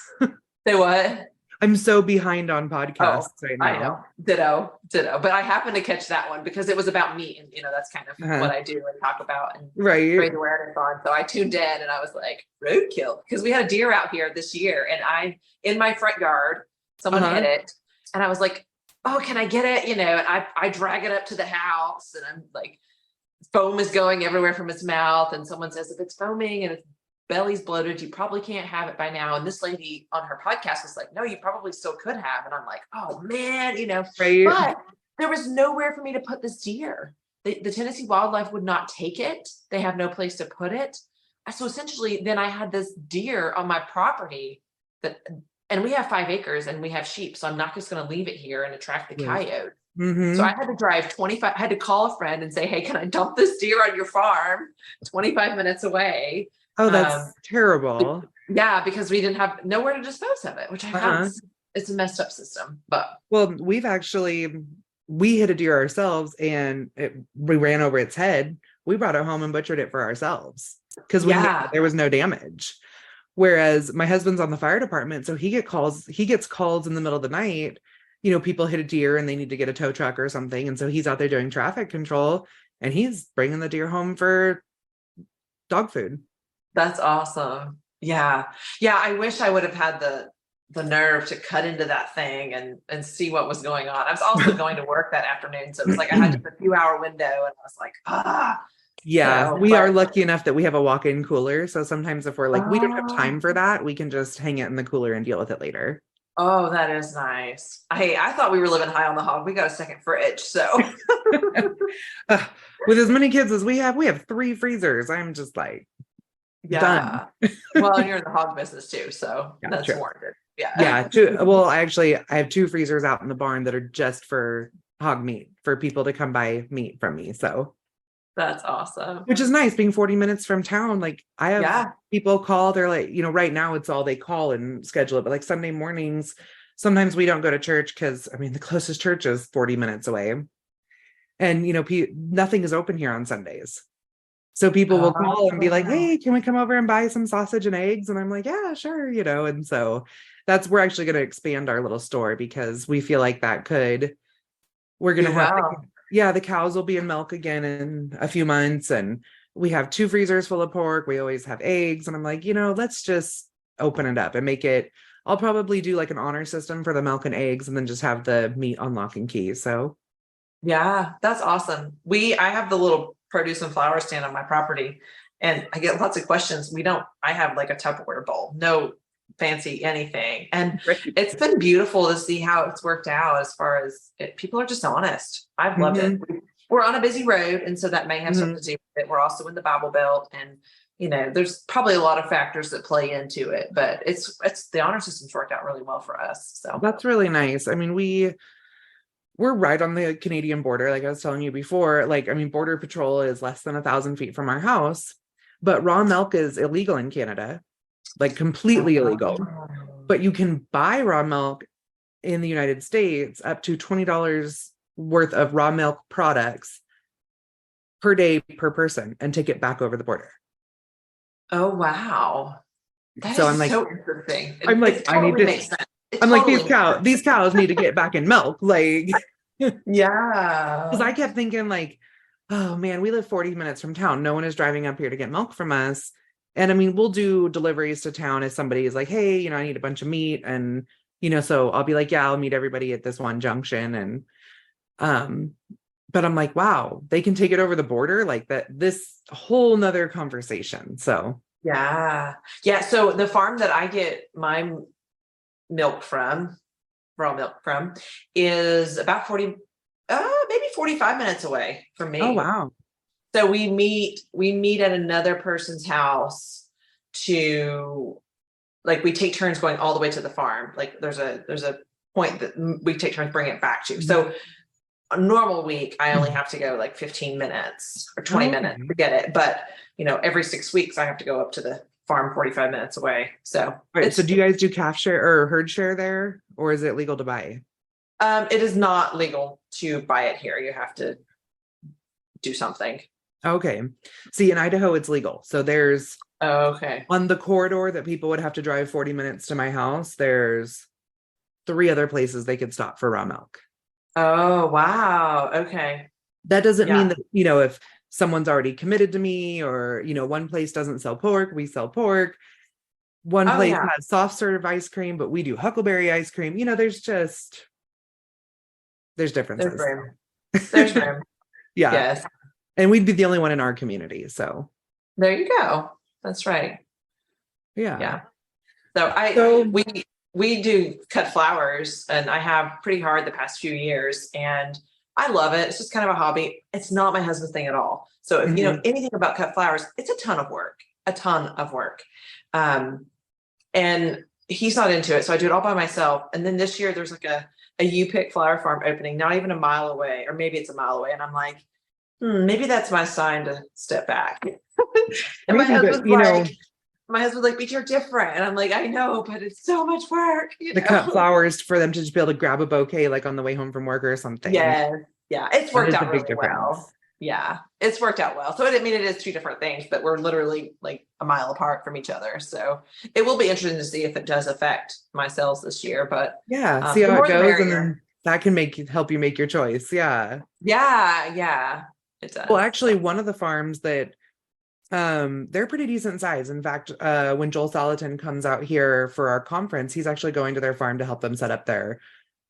Say what? I'm so behind on podcasts right now. I know. Ditto. But I happened to catch that one because it was about meat, and that's kind of what I do and talk about and raise awareness on. So I tuned in and I was like, roadkill, because we had a deer out here this year, and in my front yard, someone hit it, and I was like, oh, can I get it? And I drag it up to the house, and I'm like, foam is going everywhere from its mouth, and someone says, if it's foaming and its belly's bloated, you probably can't have it by now. And this lady on her podcast was like, no, you probably still could have. And I'm like, oh man, Right. but there was nowhere for me to put this deer. The Tennessee Wildlife would not take it. They have no place to put it. So essentially, then I had this deer on my property and we have 5 acres and we have sheep. So I'm not just going to leave it here and attract the coyote. Mm-hmm. So I had to drive 25, I had to call a friend and say, hey, can I dump this deer on your farm 25 minutes away? Oh, that's terrible. Yeah, because we didn't have nowhere to dispose of it, which I found it's a messed up system. But well, we hit a deer ourselves, and we ran over its head. We brought it home and butchered it for ourselves because there was no damage. Whereas my husband's on the fire department, so he gets calls in the middle of the night. People hit a deer and they need to get a tow truck or something, and so he's out there doing traffic control, and he's bringing the deer home for dog food. That's awesome. Yeah. I wish I would have had the nerve to cut into that thing and see what was going on. I was also going to work that afternoon, so it was like I had just a few-hour window, and I was like, Yeah, we are lucky enough that we have a walk-in cooler. So sometimes if we're like, we don't have time for that, we can just hang it in the cooler and deal with it later. Oh, that is nice. I thought we were living high on the hog. We got a second fridge, so with as many kids as we have 3 freezers. I'm just like, done. Well, and you're in the hog business too, so that's warranted. Yeah. I have 2 freezers out in the barn that are just for hog meat, for people to come buy meat from me. So that's awesome. Which is nice, being 40 minutes from town. Like I have people call, they're like, right now it's all they call and schedule it. But like Sunday mornings, sometimes we don't go to church because, I mean, the closest church is 40 minutes away. And, nothing is open here on Sundays. So people will call and be like, Oh. hey, can we come over and buy some sausage and eggs? And I'm like, yeah, sure. And so we're actually going to expand our little store because we feel like we're going to have, the cows will be in milk again in a few months. And we have 2 freezers full of pork. We always have eggs. And I'm like, let's just open it up and make it. I'll probably do like an honor system for the milk and eggs and then just have the meat on lock and key. So yeah, that's awesome. I have the little produce and flower stand on my property and I get lots of questions. I have like a Tupperware bowl, no fancy anything. And it's been beautiful to see how it's worked out as far as people are just honest. I've loved it. We're on a busy road. And so that may have something to do with it. We're also in the Bible Belt and there's probably a lot of factors that play into it, but it's the honor system's worked out really well for us. So that's really nice. I mean, we're right on the Canadian border. Like I was telling you before, Border Patrol is less than 1,000 feet from our house, but raw milk is illegal in Canada, like completely illegal. But you can buy raw milk in the United States up to $20 worth of raw milk products per day per person and take it back over the border. Oh, wow. That so is I'm like, so interesting. I'm like, I need to. I'm like, these cows need to get back in milk. Like, yeah. Because I kept thinking like, oh man, we live 40 minutes from town. No one is driving up here to get milk from us. And I mean, we'll do deliveries to town if somebody is like, hey, I need a bunch of meat. And, so I'll be like, yeah, I'll meet everybody at this one junction. And, but I'm like, wow, they can take it over the border like that. This whole nother conversation. So. Yeah. Yeah. So the farm that I get my milk from, raw milk from, is about 40, maybe 45 minutes away from me. Oh, wow. So we meet at another person's house to, like, we take turns going all the way to the farm. Like there's a point that we take turns bringing it back to. So a normal week, I only have to go like 15 minutes or 20 minutes to get it. But, every 6 weeks I have to go up to the farm 45 minutes away. So, so do you guys do calf share or herd share there, or is it legal to buy? It is not legal to buy it here. You have to do something. Okay. See, in Idaho, it's legal. So there's on the corridor that people would have to drive 40 minutes to my house. There's 3 other places they could stop for raw milk. Oh, wow. Okay. That doesn't mean that, if someone's already committed to me or, one place doesn't sell pork, we sell pork. One place has soft serve ice cream, but we do huckleberry ice cream. There's differences. There's room. Yeah. Yes. And we'd be the only one in our community. So there you go. That's right. Yeah. Yeah. So we do cut flowers and I have pretty hard the past few years and I love it. It's just kind of a hobby. It's not my husband's thing at all. So if you know anything about cut flowers, it's a ton of work. And he's not into it. So I do it all by myself. And then this year there's like a U-Pick flower farm opening, not even a mile away, or maybe it's a mile away. And I'm like, maybe that's my sign to step back. And my husband's like, but you're different. And I'm like, I know, but it's so much work. Cut flowers for them to just be able to grab a bouquet, like on the way home from work or something. Yeah. Yeah. It's worked out really well. Yeah. It's worked out well. So it is 2 different things, but we're literally like a mile apart from each other. So it will be interesting to see if it does affect my sales this year, but see how it goes. And then that can help you make your choice. Yeah. Yeah. It does. Well, actually one of the farms that they're pretty decent size. In fact, when Joel Salatin comes out here for our conference, he's actually going to their farm to help them set up their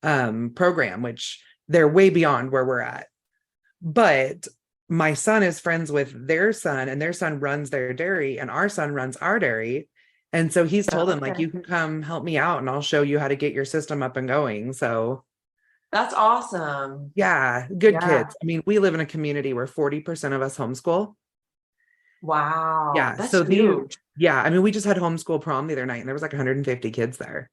program, which they're way beyond where we're at. But my son is friends with their son and their son runs their dairy and our son runs our dairy. And so he's told him like, you can come help me out and I'll show you how to get your system up and going. So that's awesome. Yeah. Good kids. I mean, we live in a community where 40% of us homeschool. Wow. Yeah. That's so huge. I mean, we just had homeschool prom the other night and there was like 150 kids there.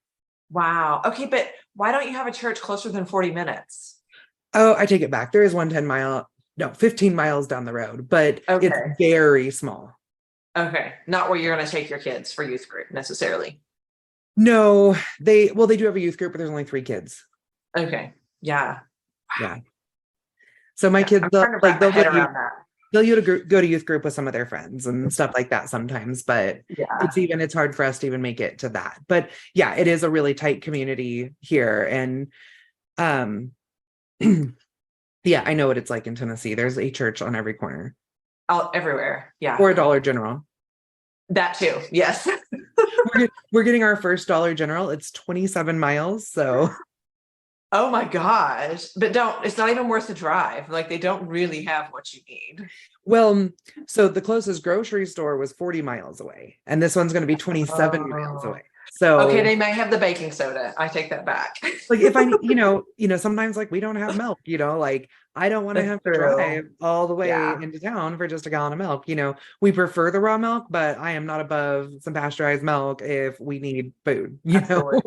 Wow. Okay. But why don't you have a church closer than 40 minutes? Oh, I take it back. There is one 15 miles down the road, but it's very small. Okay. Not where you're going to take your kids for youth group necessarily. No, they do have a youth group, but there's only 3 kids. Okay. Yeah. Yeah. So my Yeah. kids, I'm trying to wrap my head around that. they'll go to youth group with some of their friends and stuff like that sometimes, but Yeah. it's hard for us to even make it to that. But yeah, it is a really tight community here. And um yeah, I know what it's like in Tennessee. There's a church on every corner All everywhere. Yeah. or a Dollar General. That too. Yes. We're getting our first Dollar General. It's 27 miles. So Oh my gosh. But it's not even worth the drive. Like they don't really have what you need. well, so the closest grocery store was 40 miles away, and this one's going to be 27 miles Oh. away. Okay, So they may have the baking soda. I take that back. like if I, sometimes like we don't have milk, like I don't want to That's have to true. drive all the way Yeah, into town for just a gallon of milk. We prefer the raw milk, but I am not above some pasteurized milk if we need food. absolutely.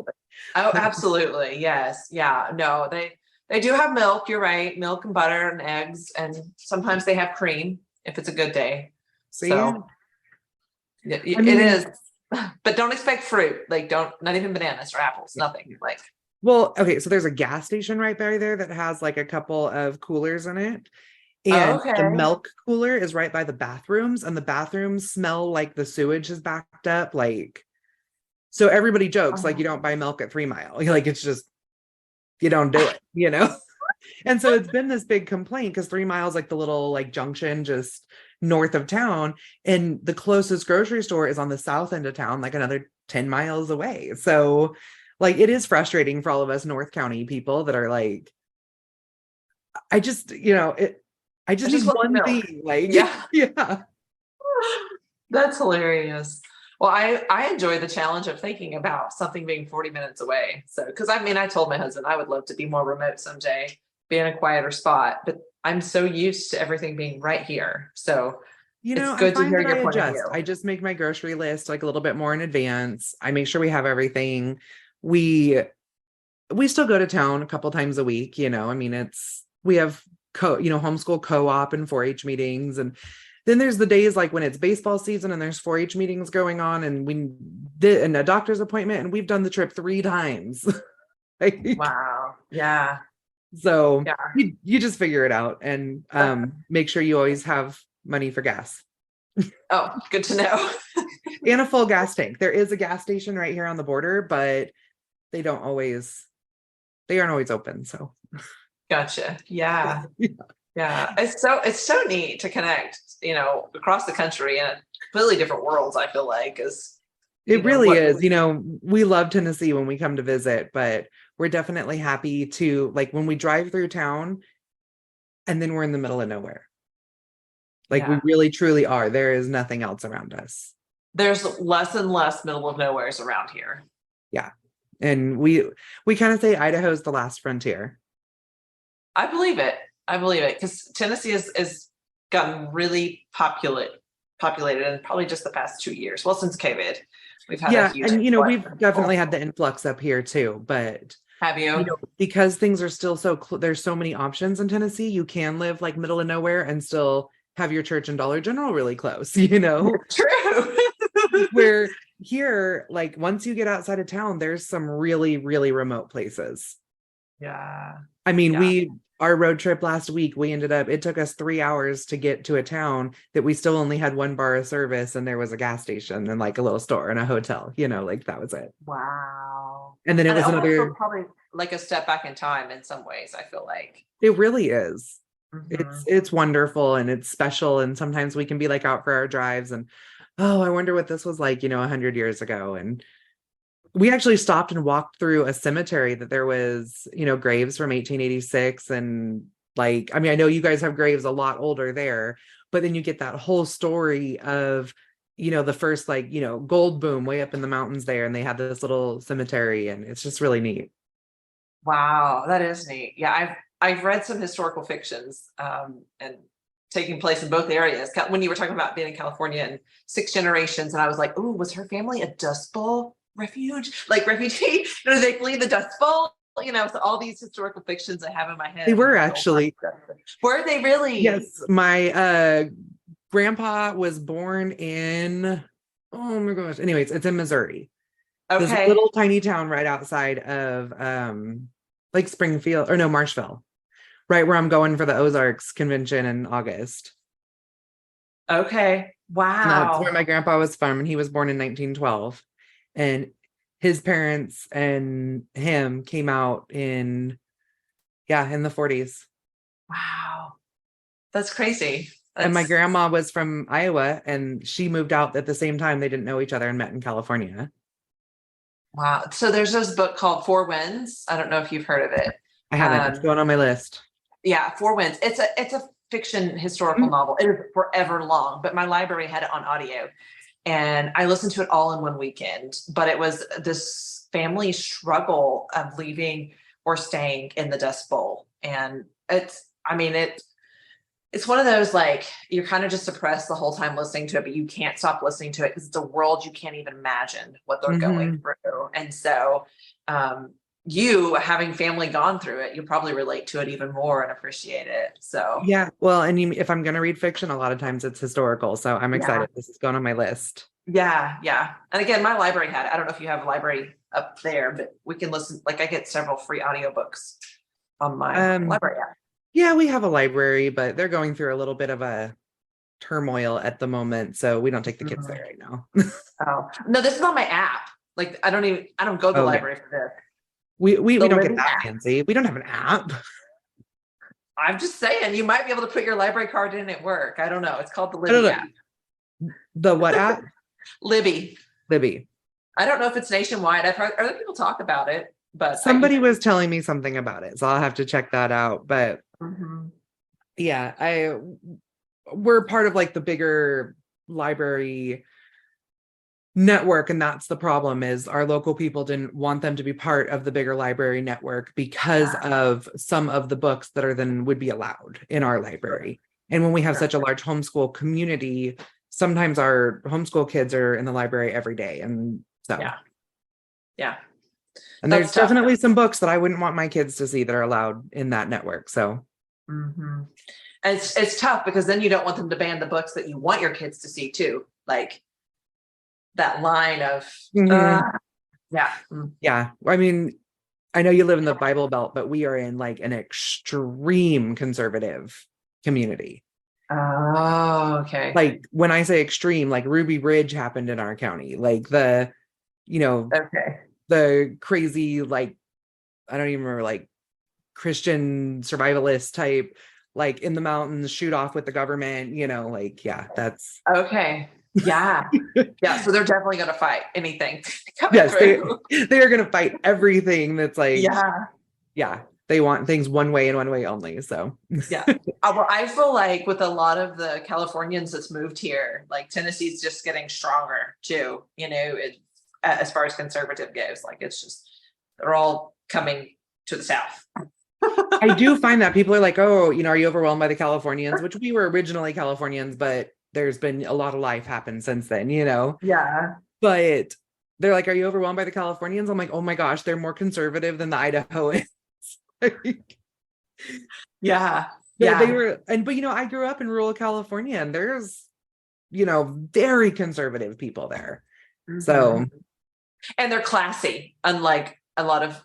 Oh, absolutely. Yes. Yeah. No, they do have milk. You're right. Milk and butter and eggs, and sometimes they have cream if it's a good day. See, So I it mean, is, but don't expect fruit. Like not even bananas or apples. Nothing. Like well, okay, so there's a gas station right by there that has like a couple of coolers in it. And the okay. milk cooler is right by the bathrooms, and the bathrooms smell like the sewage is backed up. Like, so everybody jokes, like, you don't buy milk at 3 Mile. Like, it's just, you don't do it. And so it's been this big complaint because 3 Miles, like the little like junction just north of town, and the closest grocery store is on the south end of town, like another 10 miles away. So, like, it is frustrating for all of us North County people that are like, I just, I I just just need want the one milk. thing. Like, Yeah. yeah. That's hilarious. Well, I enjoy the challenge of thinking about something being 40 minutes away. So, because I mean, I told my husband I would love to be more remote someday, be in a quieter spot, but I'm so used to everything being right here. So it's I good to find hear that I your point of adjust. view. I just make my grocery list like a little bit more in advance. I make sure we have everything. We we still go to town a couple times a week. I mean, we have homeschool co-op and 4-H meetings, and then there's the days like when it's baseball season and there's 4-H meetings going on, and we did and a doctor's appointment, and we've done the trip 3 times. Like, Wow. Yeah. so Yeah. you just figure it out, and make sure you always have money for gas Oh, good to know. and a full gas tank. There is a gas station right here on the border, but they don't always they aren't always open. So Gotcha. Yeah. Yeah. It's so neat to connect, across the country and completely different worlds, I feel like, is, it really what is. We love Tennessee when we come to visit, but we're definitely happy to, like, when we drive through town and then we're in the middle of nowhere. Like, we yeah. really truly are. There is nothing else around us. There's less and less middle of nowheres around here. Yeah. And we kind of say Idaho's the last frontier. I believe it. I believe it because Tennessee is gotten really populated in probably just the past 2 years. Well, since COVID, we've had a Yeah, huge and influx we've of definitely people. had the influx up here too, but Have you? because things are still there's so many options in Tennessee, you can live like middle of nowhere and still have your church and Dollar General really close, True. where here, like, once you get outside of town, there's some really, really remote places. Yeah. I mean, Yeah. our road trip last week, it took us 3 hours to get to a town that we still only had one bar of service, and there was a gas station and like a little store and a hotel, like that was it. Wow. And then it And it was almost feels another, probably like a step back in time in some ways, I feel like. it really is. Mhm. It's wonderful and it's special. And sometimes we can be like out for our drives and, oh, I wonder what this was like, 100 years ago. And we actually stopped and walked through a cemetery that there was, graves from 1886. And, like, I mean, I know you guys have graves a lot older there, but then you get that whole story of, the first, like, gold boom way up in the mountains there. And they had this little cemetery, and it's just really neat. Wow, that is neat. Yeah, I've read some historical fictions, and taking place in both areas. When you were talking about being in California and 6 generations, and I was like, "Oh, was her family a Dust Bowl refuge, like refugee? Did they flee the Dust Bowl?" So all these historical fictions I have in my head. They When were I hear old actually. stuff. Were they really? Yes, my grandpa was born in, oh my gosh. Anyways, it's in Missouri. This Okay. little tiny town right outside of like Springfield, or no, Marshville, right where I'm going for the Ozarks convention in August. Okay. And that's where Wow. my grandpa was from, and he was born in 1912. And his parents and him came out in, yeah, in the 40s. Wow. That's crazy. And my That's grandma was from Iowa, and she moved out at the same time. They didn't know each other and met in California. wow. So there's this book called Four Winds. I don't know if you've heard of it. I haven't. It's Um, going on my list. yeah, Four Winds. It's a fiction historical novel. It is forever long, but my library had it on audio and I listened to it all in one weekend. But it was this family struggle of leaving or staying in the Dust Bowl. And I mean, it's one of those, like, you're kind of just suppressed the whole time listening to it, but you can't stop listening to it because it's a world you can't even imagine what they're going Mm-hmm. through. And so, you having family gone through it, you probably relate to it even more and appreciate it. So, Yeah. Well, and if I'm going to read fiction, a lot of times it's historical. So I'm yeah, excited. This is going on my list. yeah, yeah. And again, my library had it. I don't know if you have a library up there, but we can listen. Like, I get several free audiobooks on my Um, library app. yeah, we have a library, but they're going through a little bit of a turmoil at the moment. So we don't take the kids Mhm. there right now. Oh no, this is on my app. Like, I don't go to the Okay. library for this. We The don't get Living that app. fancy. We don't have an app. I'm just saying, you might be able to put your library card in at work. I don't know. It's called the I don't Libby app. know. The what app? Libby. Libby. I don't know if it's nationwide. I've heard other people talk about it, but Somebody was telling me something about it, so I'll have to check that out. But Mhm. yeah, we're part of like the bigger library network, and that's the problem, is our local people didn't want them to be part of the bigger library network because Yeah, of some of the books that are then would be allowed in our library. And when we have sure. such a large homeschool community, sometimes our homeschool kids are in the library every day. And so, Yeah, yeah. and there's That's tough. definitely some books that I wouldn't want my kids to see that are allowed in that network. So Hmm. It's tough because then you don't want them to ban the books that you want your kids to see too. Like that line of, mhm. yeah. Yeah, I mean, I know you live in the Bible Belt, but we are in like an extreme conservative community. Oh, okay. Like when I say extreme, like Ruby Ridge happened in our county, like you know, Okay. the crazy, like, I don't even remember, like Christian survivalist type, like in the mountains, shoot off with the government, like, yeah, that's, Okay. Yeah. Yeah. So they're definitely going to fight anything coming yes, they through. they are gonna fight everything that's like, Yeah. yeah, they want things one way and one way only. So Yeah. Well, I feel like with a lot of the Californians that's moved here, like Tennessee's just getting stronger too, as far as conservative goes. Like, it's just, they're all coming to the South. I do find that people are like, oh, are you overwhelmed by the Californians? Which we were originally Californians, but there's been a lot of life happened since then, Yeah. but they're like, are you overwhelmed by the Californians? I'm like, oh my gosh, they're more conservative than the Idahoans. Yeah. They Yeah. were, but I grew up in rural California, and there's, very conservative people there. So Mhm. And they're classy, unlike a lot of,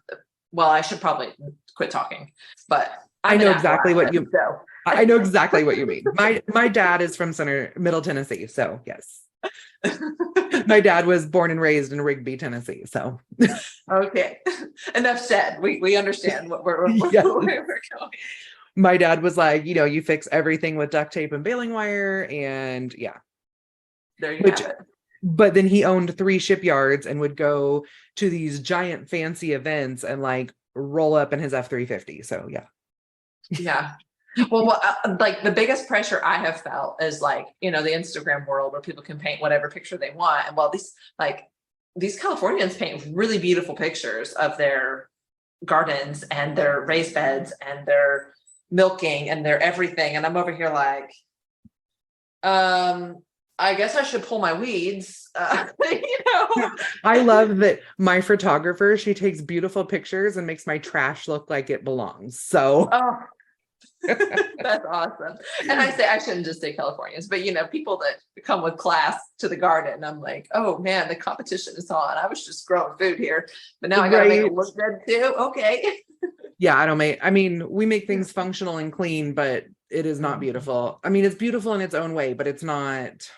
well, I should probably quit talking, but I I'm an know exactly what Appalachian, so. I know exactly what you mean. My dad is from Middle Tennessee, so yes. My dad was born and raised in Rigby, Tennessee. So Okay. Enough said. We understand what we're yes. where we're going. My dad was like, you fix everything with duct tape and baling wire, and yeah. There you have it. But then he owned 3 shipyards and would go to these giant fancy events and like roll up in his F-350. So yeah. Yeah. Well, like the biggest pressure I have felt is like, the Instagram world where people can paint whatever picture they want. And these Californians paint really beautiful pictures of their gardens and their raised beds and their milking and their everything. And I'm over here like, I guess I should pull my weeds. I love that my photographer, she takes beautiful pictures and makes my trash look like it belongs. So Oh, That's awesome. And I shouldn't just say Californians, but people that come with class to the garden, I'm like, oh man, the competition is on. I was just growing food here, but now I gotta make it look good too. Okay. Yeah, we make things functional and clean, but it is not beautiful. I mean, it's beautiful in its own way, but it's not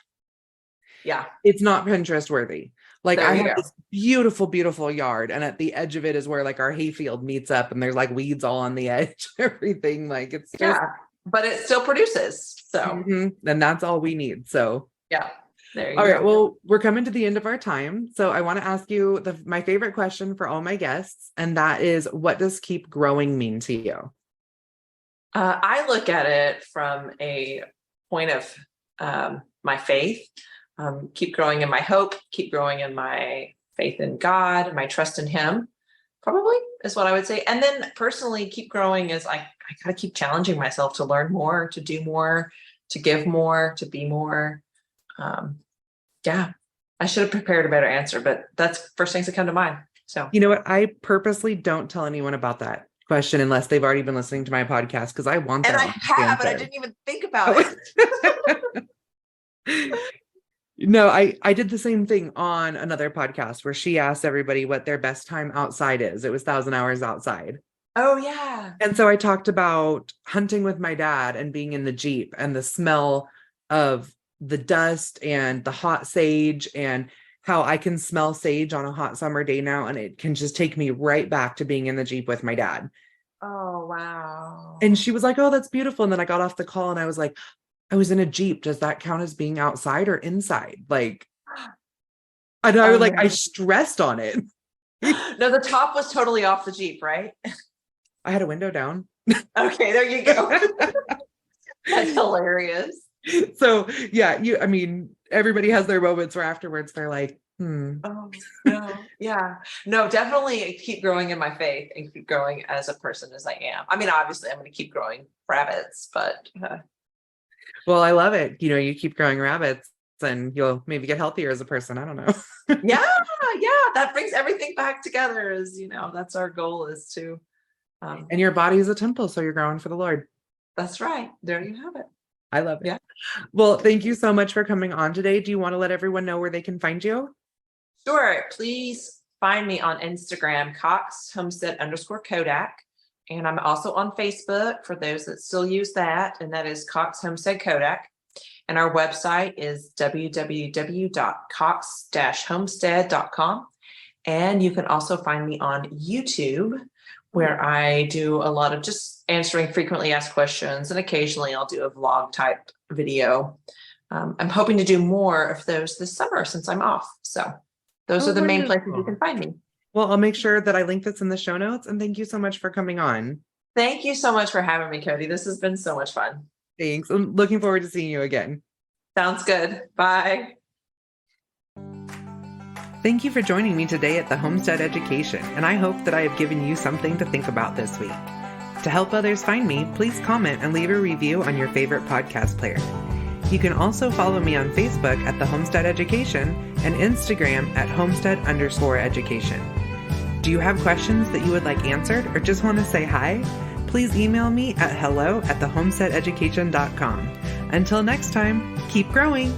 Pinterest worthy. Like I have this beautiful, beautiful yard, and at the edge of it is where like our hayfield meets up, and there's like weeds all on the edge, everything. Like it's just, but it still produces. So, and that's all we need. So, yeah. There you all go. right. Well, we're coming to the end of our time. So I want to ask you my favorite question for all my guests. And that is, what does keep growing mean to you? I look at it from a point of my faith. Keep growing in my hope, keep growing in my faith in God, my trust in him, probably is what I would say. And then personally, keep growing is I got to keep challenging myself to learn more, to do more, to give more, to be more. I should have prepared a better answer, but that's first things that come to mind. So, you know what? I purposely don't tell anyone about that question unless they've already been listening to my podcast, because I want that. And I have, but I didn't even think about it. No, I did the same thing on another podcast where she asked everybody what their best time outside is. It was 1,000 hours outside. Oh, yeah. And so I talked about hunting with my dad and being in the Jeep and the smell of the dust and the hot sage, and how I can smell sage on a hot summer day now. And it can just take me right back to being in the Jeep with my dad. Oh, wow. And she was like, oh, that's beautiful. And then I got off the call and I was like, I was in a Jeep. Does that count as being outside or inside? Like, and I stressed on it. No, the top was totally off the Jeep, right? I had a window down. Okay, there you go. That's hilarious. So yeah, everybody has their moments where afterwards they're like, Oh, no. Yeah. No, definitely keep growing in my faith and keep growing as a person as I am. I mean, obviously I'm going to keep growing rabbits, but well, I love it. You keep growing rabbits and you'll maybe get healthier as a person. I don't know. Yeah. That brings everything back together, is, that's our goal, is to. And your body is a temple, so you're growing for the Lord. That's right. There you have it. I love it. Yeah. Well, thank you so much for coming on today. Do you want to let everyone know where they can find you? Sure. Please find me on Instagram, Cox Homestead _Kodak. And I'm also on Facebook for those that still use that. And that is Cox Homestead Kodak. And our website is www.cox-homestead.com. And you can also find me on YouTube, where I do a lot of just answering frequently asked questions. And occasionally I'll do a vlog type video. I'm hoping to do more of those this summer since I'm off. So those are the main places you can find me. Well, I'll make sure that I link this in the show notes. And thank you so much for coming on. Thank you so much for having me, Kody. This has been so much fun. Thanks. I'm looking forward to seeing you again. Sounds good. Bye. Thank you for joining me today at the Homestead Education, and I hope that I have given you something to think about this week. To help others find me, please comment and leave a review on your favorite podcast player. You can also follow me on Facebook at the Homestead Education and Instagram at Homestead_education. Do you have questions that you would like answered or just want to say hi? Please email me at hello@thehomesteadeducation.com. Until next time, keep growing.